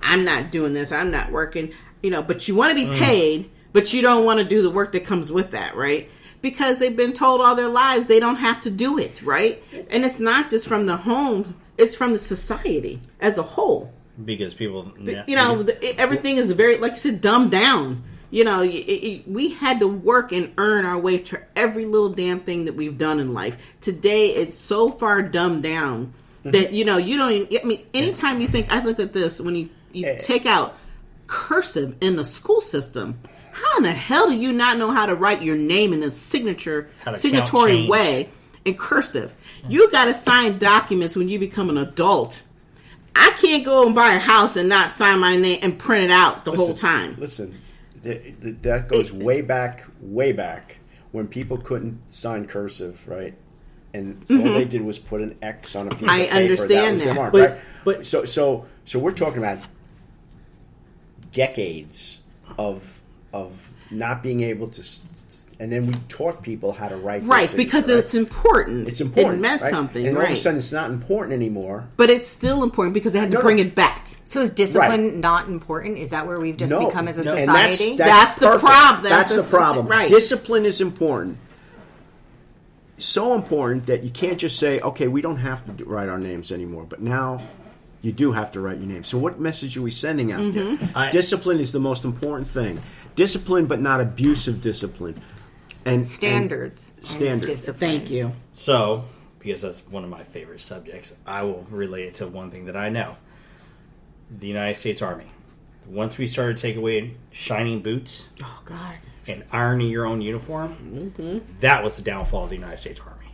I'm not doing this, I'm not working, but you want to be paid, but you don't want to do the work that comes with that, right? Because they've been told all their lives they don't have to do it, right? And it's not just from the home, it's from the society as a whole. Because people, everything is very, like you said, dumbed down. We had to work and earn our way to every little damn thing that we've done in life. Today, it's so far dumbed down that, you don't even, anytime you think, I look at this, when you take out cursive in the school system, how in the hell do you not know how to write your name in the signatory way in cursive? You got to sign documents when you become an adult. I can't go and buy a house and not sign my name and print it out the whole time. Listen. That goes way back when people couldn't sign cursive, right? And all they did was put an X on a piece of paper. I understand that. Mark, right? But so we're talking about decades of not being able to, and then we taught people how to write. Right, because it's important. It's important. It meant right? something. And all of a sudden, it's not important anymore. But it's still important because they had to bring it back. So is discipline not important? Is that where we've just become as a society? And that's the problem. That's the problem. Right. Discipline is important. So important that you can't just say, okay, we don't have to write our names anymore. But now you do have to write your name. So what message are we sending out there? Discipline is the most important thing. Discipline, but not abusive discipline. And standards. Standards. Thank you. So, because that's one of my favorite subjects, I will relate it to one thing that I know. The United States Army. Once we started to take away shining boots, oh God, and ironing your own uniform, that was the downfall of the United States Army.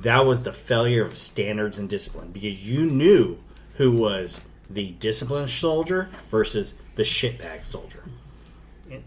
That was the failure of standards and discipline, because you knew who was the disciplined soldier versus the shitbag soldier. And,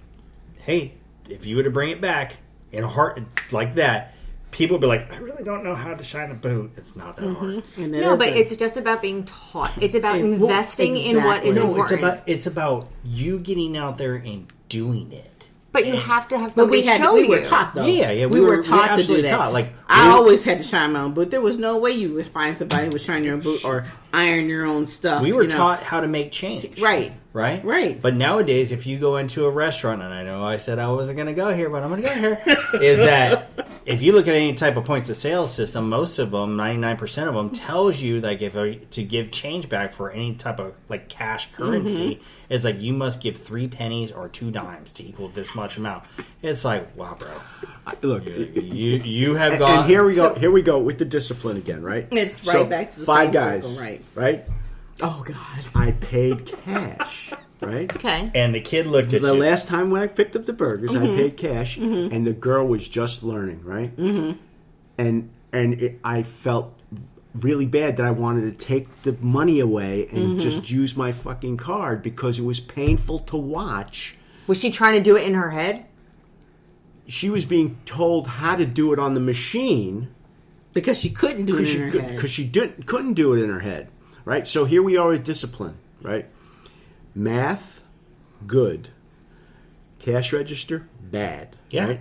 hey, if you were to bring it back in a heart like that, people would be like, I really don't know how to shine a boot. It's not that hard. No, but it's just about being taught. It's about investing in what is important. It's about you getting out there and doing it. But you have to have somebody show you. We were taught, though. Yeah, we were taught to do that. Taught. Like, I always had to shine my own boot. There was no way you would find somebody who would shine your own boot or iron your own stuff. We were taught how to make change. Right. But nowadays, if you go into a restaurant, and I know I said I wasn't going to go here, but I'm going to go here, is that if you look at any type of points of sale system, most of them, 99% of them, tells you like to give change back for any type of like cash currency, it's like you must give 3 pennies or 2 dimes to equal this much amount. It's like, wow, bro. Look, you have gone. And here we go. Here we go with the discipline again, right? It's right back to the 5 same guys, circle, right? Oh God! I paid cash, right? Okay. And the kid looked at the you. last time when I picked up the burgers, I paid cash, and the girl was just learning, right? And I felt really bad that I wanted to take the money away and just use my fucking card because it was painful to watch. Was she trying to do it in her head? She was being told how to do it on the machine because she couldn't do it in her head. Because she couldn't do it in her head, right? So here we are with discipline, right? Math, good. Cash register, bad. Yeah. Right?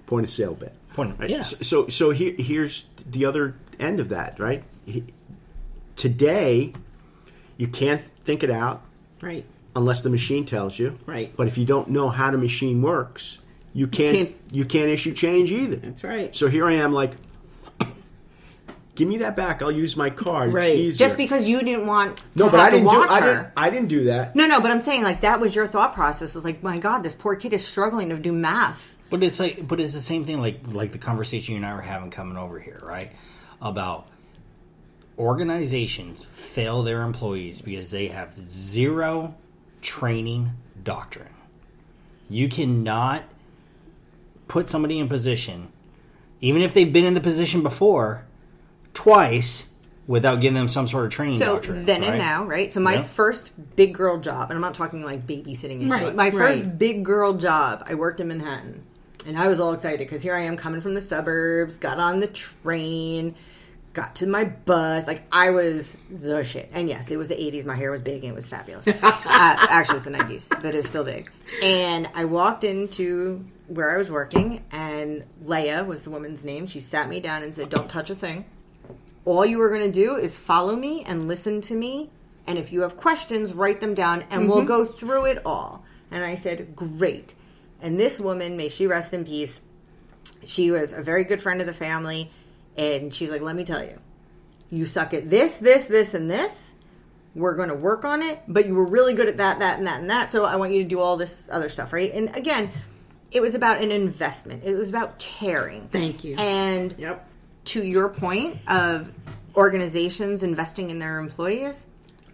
Point of sale, bad. Right? Yeah. So here's the other end of that, right? Today, you can't think it out, right? Unless the machine tells you, right? But if you don't know how the machine works, you can't issue change either. That's right. So here I am, like, give me that back. I'll use my card. Right. It's easier. Just because you didn't want to I didn't do that. No, but I'm saying like that was your thought process. It was like, my God, this poor kid is struggling to do math. But it's the same thing like the conversation you and I were having coming over here, right? About organizations fail their employees because they have zero training doctrine. You cannot put somebody in position, even if they've been in the position before, twice without giving them some sort of training doctrine. So then and now, right? So my first big girl job, and I'm not talking like babysitting and shit. My first big girl job, I worked in Manhattan. And I was all excited because here I am coming from the suburbs, got on the train, got to my bus. Like, I was the shit. And yes, it was the 80s. My hair was big and it was fabulous. Actually, it's the 90s, but it's still big. And I walked into where I was working, and Leia was the woman's name. She sat me down and said, don't touch a thing. All you are going to do is follow me and listen to me. And if you have questions, write them down, and we'll go through it all. And I said, great. And this woman, may she rest in peace, she was a very good friend of the family. And she's like, let me tell you, you suck at this, this, this, and this. we're going to work on it, but you were really good at that, that, and that, and that, so I want you to do all this other stuff, right? And again, it was about an investment. It was about caring. Thank you. And to your point of organizations investing in their employees,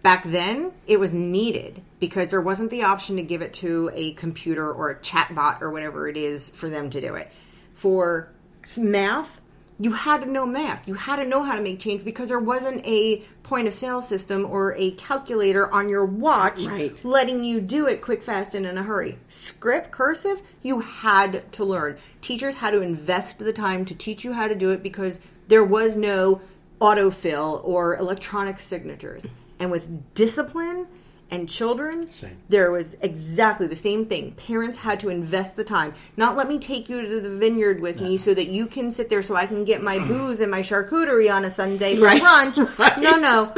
back then it was needed because there wasn't the option to give it to a computer or a chat bot or whatever it is for them to do it. For math, you had to know math. You had to know how to make change because there wasn't a point of sale system or a calculator on your watch letting you do it quick, fast, and in a hurry. Script, cursive, you had to learn. Teachers had to invest the time to teach you how to do it because there was no autofill or electronic signatures. And with discipline and children, there was exactly the same thing. Parents had to invest the time. Not let me take you to the vineyard with me so that you can sit there so I can get my booze and my charcuterie on a Sunday for brunch. No.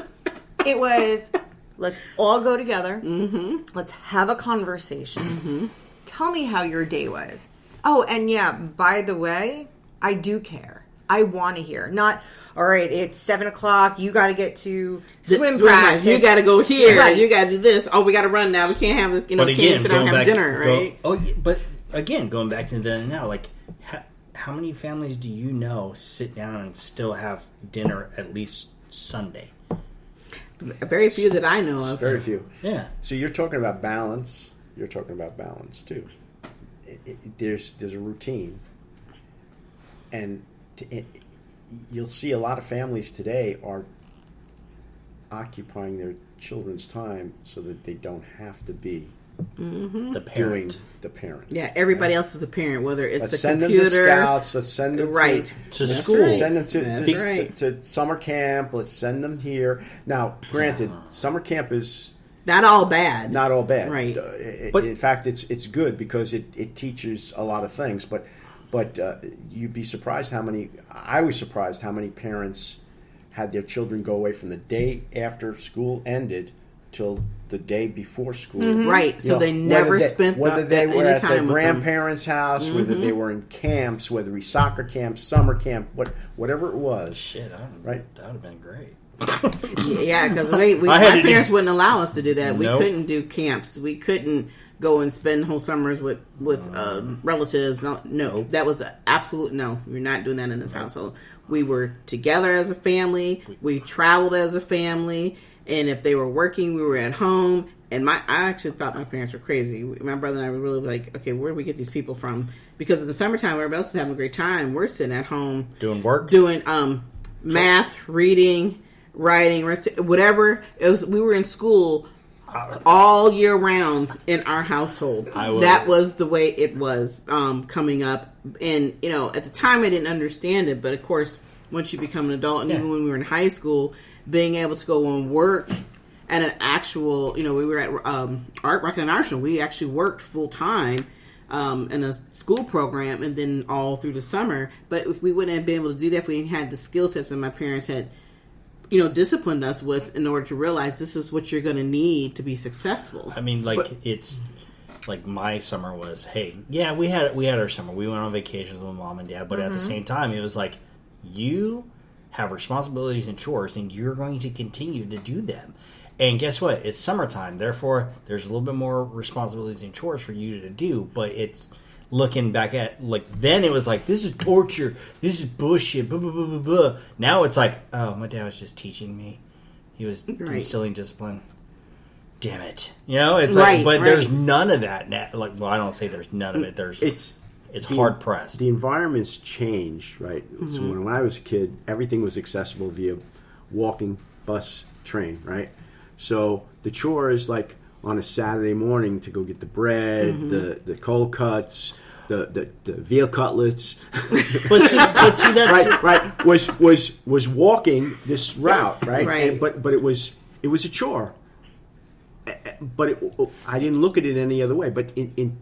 It was, let's all go together. Let's have a conversation. Tell me how your day was. Oh, and yeah, by the way, I do care. I want to hear. Not, all right, it's 7 o'clock. You got to get to swim practice. You got to go here. Right. You got to do this. Oh, we got to run now. We can't have, can't sit down and have dinner, right? But again, going back to then and now, like, how many families do you know sit down and still have dinner at least Sunday? Very few that I know of. Very few. Yeah. So you're talking about balance. You're talking about balance too. There's a routine, and you'll see a lot of families today are occupying their children's time so that they don't have to be the parent. Doing the parent. Yeah, everybody else is the parent, whether it's let's the send computer. Them to Scouts. Let's send them to school. Send them to summer camp. Let's send them here. Now, granted, summer camp is not all bad. Not all bad. Right. But in fact, it's good because it teaches a lot of things. But you'd be surprised how many. I was surprised how many parents had their children go away from the day after school ended till the day before school. Mm-hmm. Right. So they never spent whether they were at their with grandparents' house, whether they were in camps, whether it was soccer camp, summer camp, whatever it was. Shit, that would have been great. Yeah, because my parents wouldn't allow us to do that. We couldn't do camps. We couldn't go and spend whole summers with relatives. No, that was an absolute no. We're not doing that in this household. We were together as a family. We traveled as a family. And if they were working, we were at home. And I actually thought my parents were crazy. My brother and I were really like, okay, where do we get these people from? Because in the summertime, everybody else is having a great time. We're sitting at home doing work, doing math, reading, writing, whatever. It was. We were in school all year round in our household. That was the way it was coming up. And at the time, I didn't understand it. But of course, once you become an adult, and even when we were in high school, being able to go and work at an actual, we were at Art Rock International. We actually worked full time in a school program, and then all through the summer. But if we wouldn't have been able to do that if we had the skill sets that my parents had, disciplined us with in order to realize this is what you're going to need to be successful. I mean, it's like my summer was, hey, yeah, we had our summer. We went on vacations with mom and dad, but at the same time, it was like, you have responsibilities and chores, and you're going to continue to do them. And guess what? It's summertime. Therefore, there's a little bit more responsibilities and chores for you to do. But it's looking back at, then it was like, this is torture. This is bullshit. Blah, blah, blah, blah, blah. Now it's like, oh, my dad was just teaching me. He was instilling discipline. Damn it. It's there's none of that now. I don't say there's none of it. It's hard pressed. The environment's changed, right? Mm-hmm. So when I was a kid, everything was accessible via walking, bus, train, right? So the chores, like on a Saturday morning, to go get the bread, the cold cuts, the veal cutlets, but see that's right, was walking this route, right? But it was a chore. But I didn't look at it any other way. But in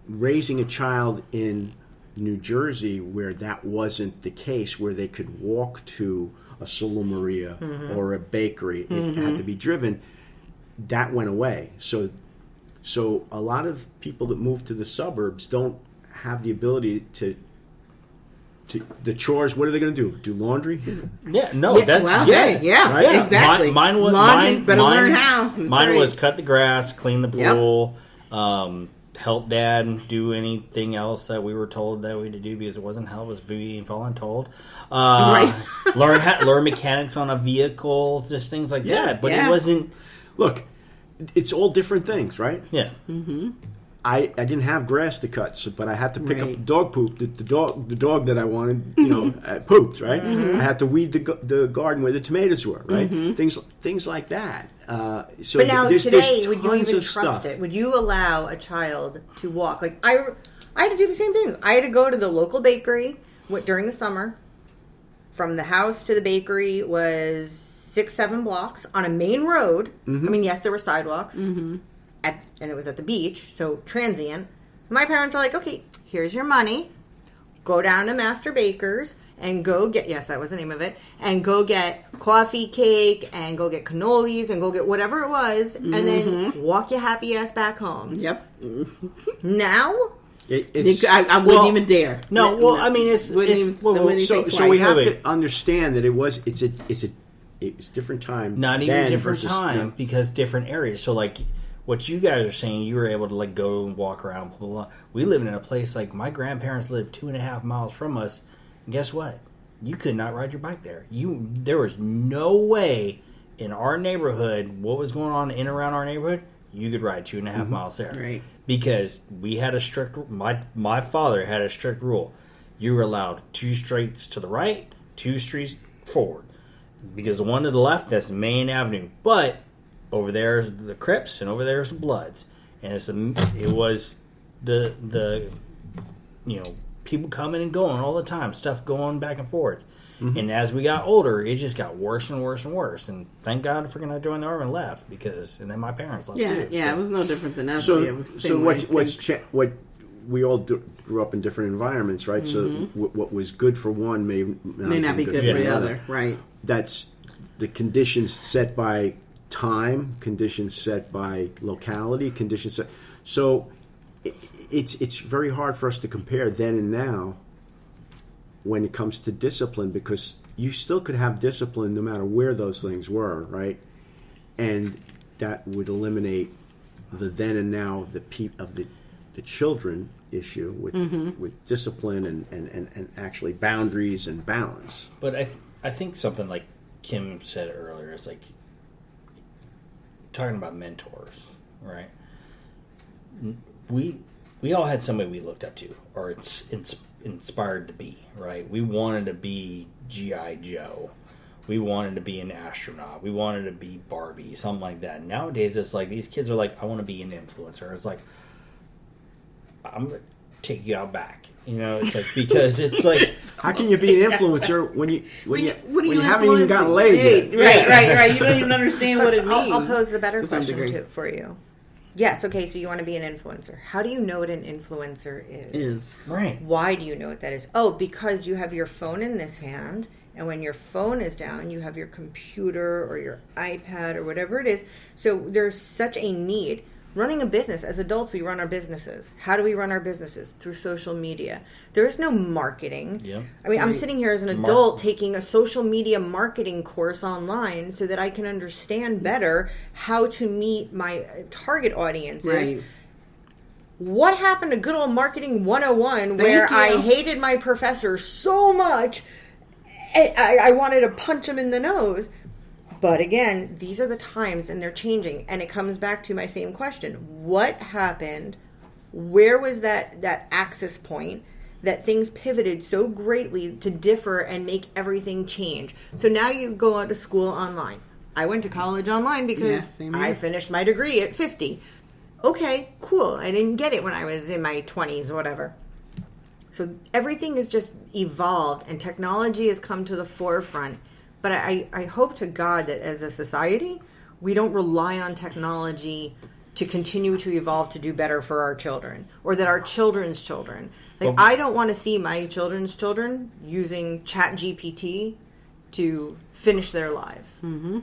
raising a child in New Jersey where that wasn't the case, where they could walk to a Solo Maria or a bakery, it had to be driven, that went away. So a lot of people that move to the suburbs don't have the ability to the chores. What are they going to do? Do laundry? Yeah, no, right? Exactly. Mine was laundry. Better learn how. Mine was cut the grass, clean the pool, help Dad do anything else that we were told that we had to do because it wasn't help; it was being voluntold. Learn mechanics on a vehicle, just things like that. But it wasn't. Look, it's all different things, right? Yeah. Mm-hmm. I didn't have grass to cut, but I had to pick up the dog poop. The dog that I wanted, pooped, right? Mm-hmm. I had to weed the garden where the tomatoes were, right? Mm-hmm. Things like that. So but now there's today, would you even trust it? Would you allow a child to walk? Like I had to do the same thing. I had to go to the local bakery during the summer. From the house to the bakery was 6-7 blocks on a main road. Mm-hmm. I mean, yes, there were sidewalks. Mm-hmm. And it was at the beach, so transient. My parents were like, okay, here's your money. Go down to Master Baker's and go get, yes, that was the name of it, and go get coffee cake and go get cannolis and go get whatever it was, and then walk your happy ass back home. Yep. Now? I wouldn't even dare. No, well, I mean, so we have to understand that it's different time. Not even different time, because different areas. So, like, what you guys are saying, you were able to like go and walk around, blah, blah, blah. We live in a place like my grandparents lived 2.5 miles from us. And guess what? You could not ride your bike there. There was no way in our neighborhood, what was going on in and around our neighborhood, you could ride 2.5 miles there. Right. Because we had a strict, my father had a strict rule. You were allowed 2 streets to the right, 2 streets forward. Because the one to the left, that's Main Avenue. But over there's the Crips, and over there's the Bloods, and it was the people coming and going all the time, stuff going back and forth. Mm-hmm. And as we got older, it just got worse and worse and worse. And thank God for I joined the army and left and then my parents left too. Yeah, it was no different than that. So what we all grew up in different environments, right? Mm-hmm. So what was good for one may not be good for the other, right? That's the conditions set by time, conditions set by locality, conditions set. So it's very hard for us to compare then and now when it comes to discipline, because you still could have discipline no matter where those things were, right? And that would eliminate the then and now of the children issue with discipline and actually boundaries and balance. But I think something like Kim said earlier is like talking about mentors, right? We all had somebody we looked up to or it's inspired to be, right? We wanted to be G.I. Joe. We wanted to be an astronaut. We wanted to be Barbie, something like that. Nowadays, it's like these kids are like, I want to be an influencer. It's like, I'm going to take you out back. It's like, because it's like, how can you be an influencer when you haven't even gotten laid yet? Right. You don't even understand what it means. I'll pose the better question for you. Yes, okay, so you want to be an influencer. How do you know what an influencer is? Right. Why do you know what that is? Oh, because you have your phone in this hand, and when your phone is down, you have your computer or your iPad or whatever it is. So there's such a need. Running a business, as adults, we run our businesses. How do we run our businesses? Through social media. There is no marketing. Yeah. I mean, I'm sitting here as an adult taking a social media marketing course online so that I can understand better how to meet my target audiences. Right. What happened to good old Marketing 101 where I hated my professor so much I wanted to punch him in the nose? But again, these are the times and they're changing. And it comes back to my same question. What happened? Where was that axis point that things pivoted so greatly to differ and make everything change? So now you go out to school online. I went to college online because I finished my degree at 50. Okay, cool. I didn't get it when I was in my 20s or whatever. So everything has just evolved and technology has come to the forefront. But I hope to God that as a society, we don't rely on technology to continue to evolve to do better for our children or that our children's children. Like, I don't want to see my children's children using ChatGPT to finish their lives. Mm-hmm.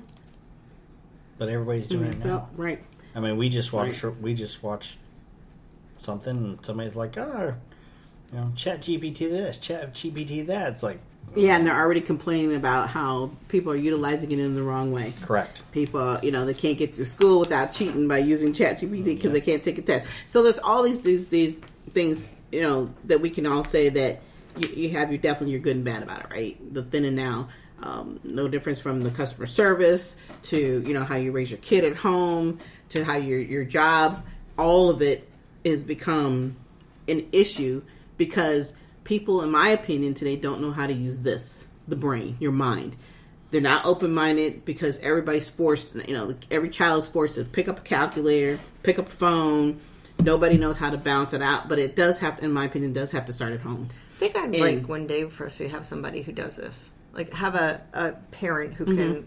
But everybody's doing it now. Right. I mean, we just watched something and somebody's like, Chat GPT this, Chat GPT that. It's like, yeah, and they're already complaining about how people are utilizing it in the wrong way. Correct. People, they can't get through school without cheating by using ChatGPT because they can't take a test. So there's all these things, that we can all say that you have your good and bad about it, right? The then and now. No difference from the customer service to, how you raise your kid at home to how your job. All of it has become an issue because people, in my opinion, today don't know how to use the brain, your mind. They're not open-minded because everybody's forced, every child is forced to pick up a calculator, pick up a phone. Nobody knows how to balance it out, but it does have, in my opinion, does have to start at home. I think I'd like one day for us to have somebody who does this. Like have a parent who can,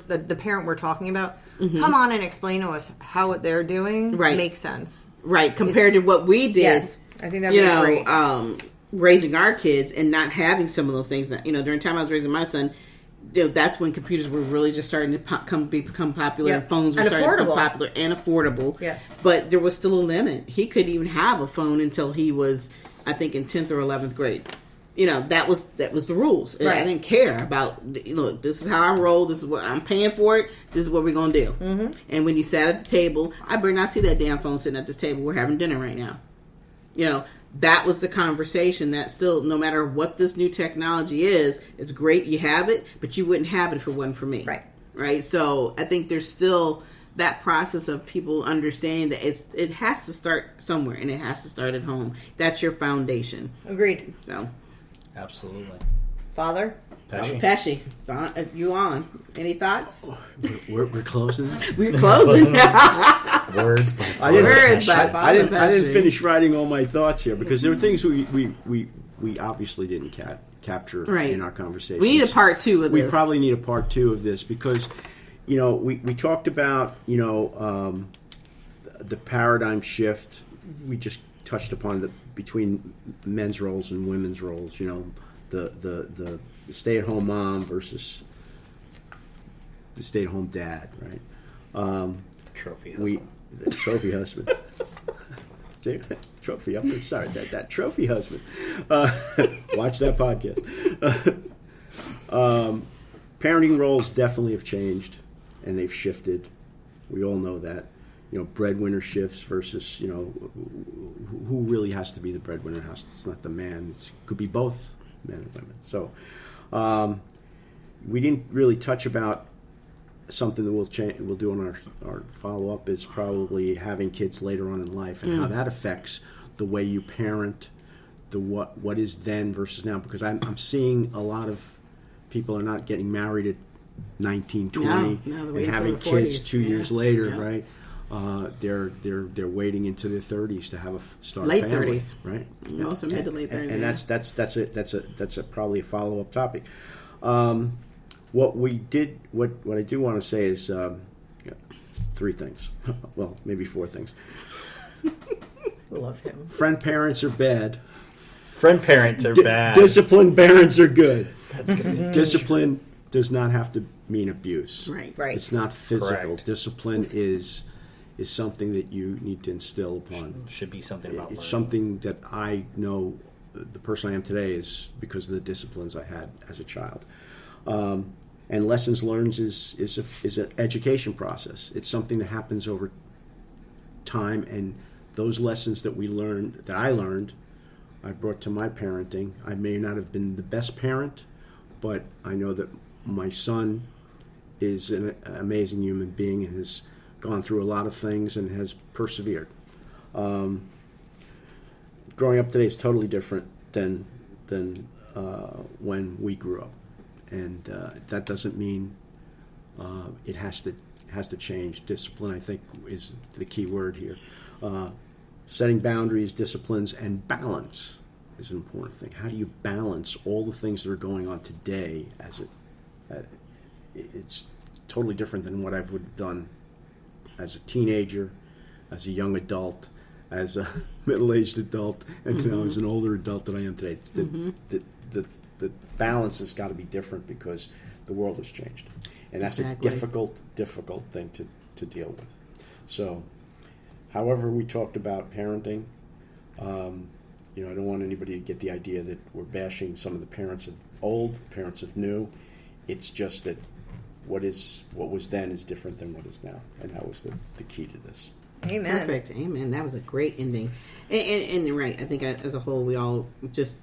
the parent we're talking about, come on and explain to us how what they're doing makes sense. Right, compared to what we did. Yes, I think that would be great. Raising our kids and not having some of those things that, during the time I was raising my son, that's when computers were really just starting to become popular. Yep. Phones were starting to become popular and affordable. Yes. But there was still a limit. He couldn't even have a phone until he was, I think, in 10th or 11th grade. That was the rules. Right. I didn't care about, look, this is how I roll. This is what I'm paying for it. This is what we're going to do. Mm-hmm. And when you sat at the table, I better not see that damn phone sitting at this table. We're having dinner right now. That was the conversation that still, no matter what this new technology is, it's great you have it, but you wouldn't have it if it wasn't for me. Right. Right? So I think there's still that process of people understanding that it has to start somewhere, and it has to start at home. That's your foundation. Agreed. So, absolutely. Father? Pesce, you on? Any thoughts? We're closing. We're closing. Words by Father. I didn't finish writing all my thoughts here because there were things we obviously didn't capture in our conversation. We need a part 2 of this. We probably need a part 2 of this because, we talked about, the paradigm shift. We just touched upon between men's roles and women's roles. The stay-at-home mom versus the stay-at-home dad, right? Trophy husband. The trophy husband. Trophy up there. Sorry, that trophy husband. Watch that podcast. Parenting roles definitely have changed, and they've shifted. We all know that. Breadwinner shifts versus, who really has to be the breadwinner in the house. It's not the man. It could be both men and women. So we didn't really touch about something that we'll do on our follow-up is probably having kids later on in life and how that affects the way you parent, what is then versus now. Because I'm seeing a lot of people are not getting married at 19, 20 and having kids 2 years later, right? They're waiting into their 30s to have start late a family, 30s, right? Also mid to late 30s, and that's probably a follow-up topic. What I do want to say is 3 things. Well, maybe 4 things. Love him. Friend parents are bad. Friend parents are bad. Disciplined parents are good. That's good. Discipline does not have to mean abuse. Right. It's not physical. Correct. Discipline is something that you need to instill upon. Should be something about learning. It's something that I know the person I am today is because of the disciplines I had as a child. And lessons learned is an education process. It's something that happens over time, and those lessons that I learned, I brought to my parenting. I may not have been the best parent, but I know that my son is an amazing human being and has gone through a lot of things and has persevered. Growing up today is totally different than when we grew up, and that doesn't mean it has to change. Discipline, I think, is the key word here. Setting boundaries, disciplines, and balance is an important thing. How do you balance all the things that are going on today? It's totally different than what I would have done as a teenager, as a young adult, as a middle-aged adult, and now as an older adult that I am today. The balance has got to be different because the world has changed, and that's a difficult thing to deal with. So, however we talked about parenting, I don't want anybody to get the idea that we're bashing some of the parents of old, parents of new. It's just that what was then is different than what is now, and that was the key to this. Amen. Perfect. Amen. That was a great ending. And right, I think as a whole, we all just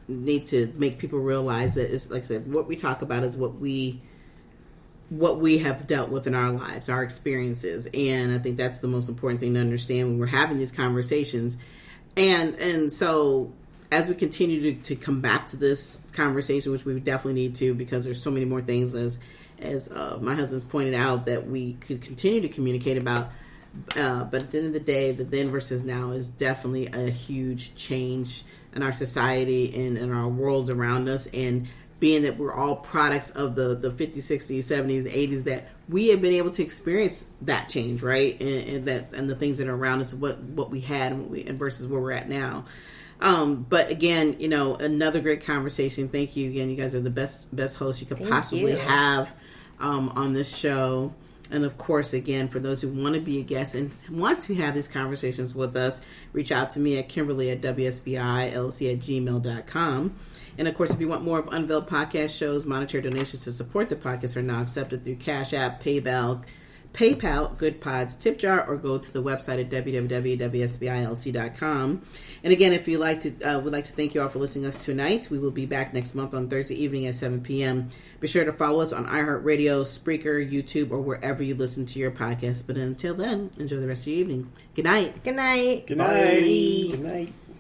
need to make people realize that it's, like I said, what we talk about is what we have dealt with in our lives, our experiences. And I think that's the most important thing to understand when we're having these conversations. And so as we continue to come back to this conversation, which we definitely need to, because there's so many more things as my husband's pointed out that we could continue to communicate about. But at the end of the day, the then versus now is definitely a huge change in our society and in our worlds around us. And being that we're all products of the 50s, 60s, 70s, 80s, that we have been able to experience that change, right? And the things that are around us, what we had and versus where we're at now. But again, another great conversation. Thank you again. You guys are the best hosts you could possibly have on this show. And of course, again, for those who want to be a guest and want to have these conversations with us, reach out to me at Kimberly at wsbillc@gmail.com. And of course, if you want more of Unveiled podcast shows, monetary donations to support the podcast are now accepted through Cash App, PayPal, Good Pods, Tip Jar, or go to the website at www.wsbillc.com. And again, if you would like to thank you all for listening to us tonight. We will be back next month on Thursday evening at 7 p.m. Be sure to follow us on iHeartRadio, Spreaker, YouTube, or wherever you listen to your podcast. But until then, enjoy the rest of your evening. Good night. Good night. Good night. Good night.